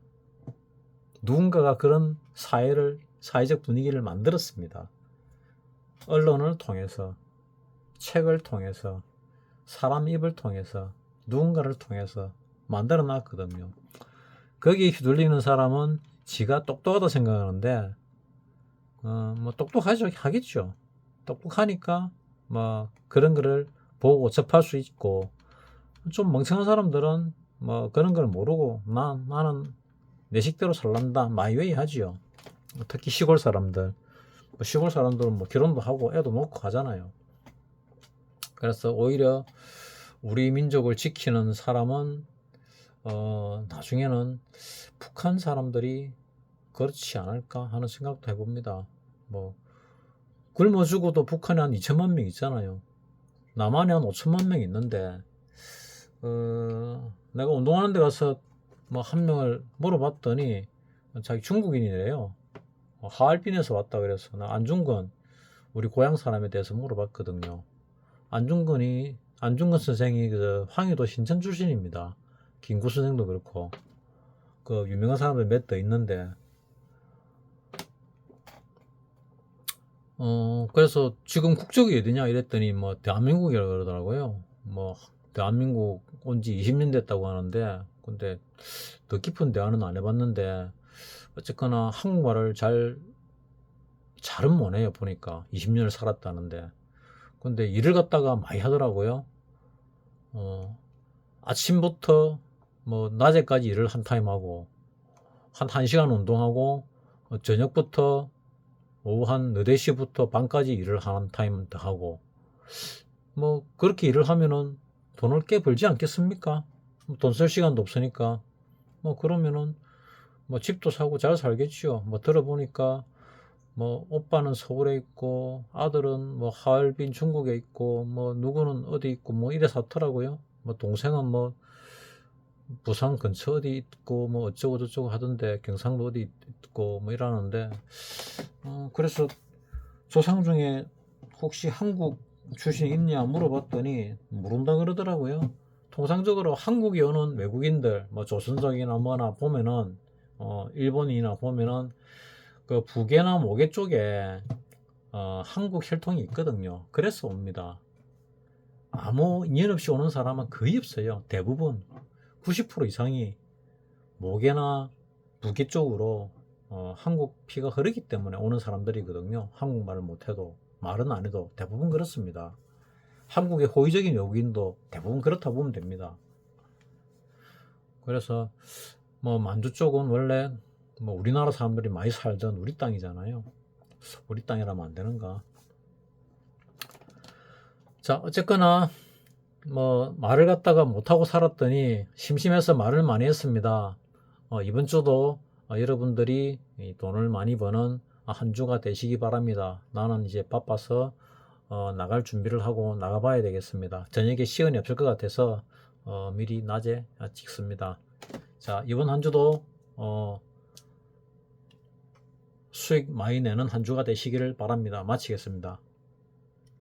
누군가가 그런 사회적 분위기를 만들었습니다. 언론을 통해서, 책을 통해서, 사람 입을 통해서 누군가를 통해서 만들어 놨거든요. 거기에 휘둘리는 사람은 지가 똑똑하다 생각하는데 뭐 똑똑하죠, 하겠죠. 똑똑하니까 뭐 그런 거를 보고 접할 수 있고, 좀 멍청한 사람들은 뭐 그런 걸 모르고 나는 내 식대로 살란다 마이웨이 하지요. 특히 시골 사람들, 시골 사람들은 뭐 결혼도 하고 애도 놓고 하잖아요. 그래서 오히려 우리 민족을 지키는 사람은 나중에는 북한 사람들이 그렇지 않을까 하는 생각도 해봅니다. 뭐 굶어 죽어도 북한에 한 2천만 명 있잖아요. 남한에 한 5천만 명 있는데 내가 운동하는 데 가서 뭐 한 명을 물어봤더니 자기 중국인이래요. 하얼빈에서 왔다 그래서 나 안중근 우리 고향 사람에 대해서 물어봤거든요. 안중근 선생이 그 황해도 신천 출신입니다. 김구 선생도 그렇고 그 유명한 사람들 몇 더 있는데 그래서 지금 국적이 어디냐 이랬더니 뭐 대한민국이라고 그러더라고요. 뭐 대한민국 온 지 20년 됐다고 하는데, 근데 더 깊은 대화는 안 해봤는데 어쨌거나 한국말을 잘은 못해요. 보니까 20년을 살았다는데. 근데 일을 갖다가 많이 하더라고요. 아침부터 뭐 낮에까지 일을 한 타임 하고 한 1시간 운동하고 저녁부터 오후 한 4시부터 밤까지 일을 한 타임 더 하고, 뭐 그렇게 일을 하면은 돈을 꽤 벌지 않겠습니까? 돈 쓸 시간도 없으니까. 뭐 그러면은 뭐 집도 사고 잘 살겠지요. 뭐 들어보니까 뭐 오빠는 서울에 있고 아들은 뭐 하얼빈 중국에 있고 뭐 누구는 어디 있고 뭐 이래 사더라고요. 뭐 동생은 뭐 부산 근처 어디 있고 뭐 어쩌고 저쩌고 하던데 경상도 어디 있고 뭐 이러는데, 그래서 조상 중에 혹시 한국 출신이 있냐 물어봤더니 모른다 그러더라고요. 통상적으로 한국에 오는 외국인들 뭐 조선족이나 뭐나 보면은 일본인이나 보면은 그 부계나 모계 쪽에 한국 혈통이 있거든요. 그래서 옵니다. 아무 인연 없이 오는 사람은 거의 없어요. 대부분 90% 이상이 모계나 부계 쪽으로 한국 피가 흐르기 때문에 오는 사람들이거든요. 한국말을 못해도 말은 안 해도 대부분 그렇습니다. 한국의 호의적인 외국인도 대부분 그렇다 보면 됩니다. 그래서 뭐 만주 쪽은 원래 뭐 우리나라 사람들이 많이 살던 우리 땅이잖아요. 우리 땅이라면 안 되는가. 자, 어쨌거나 뭐 말을 갖다가 못하고 살았더니 심심해서 말을 많이 했습니다. 이번 주도 여러분들이 돈을 많이 버는 한 주가 되시기 바랍니다. 나는 이제 바빠서 나갈 준비를 하고 나가봐야 되겠습니다. 저녁에 시간이 없을 것 같아서 미리 낮에 찍습니다. 자, 이번 한 주도 수익 많이 내는 한 주가 되시기를 바랍니다. 마치겠습니다.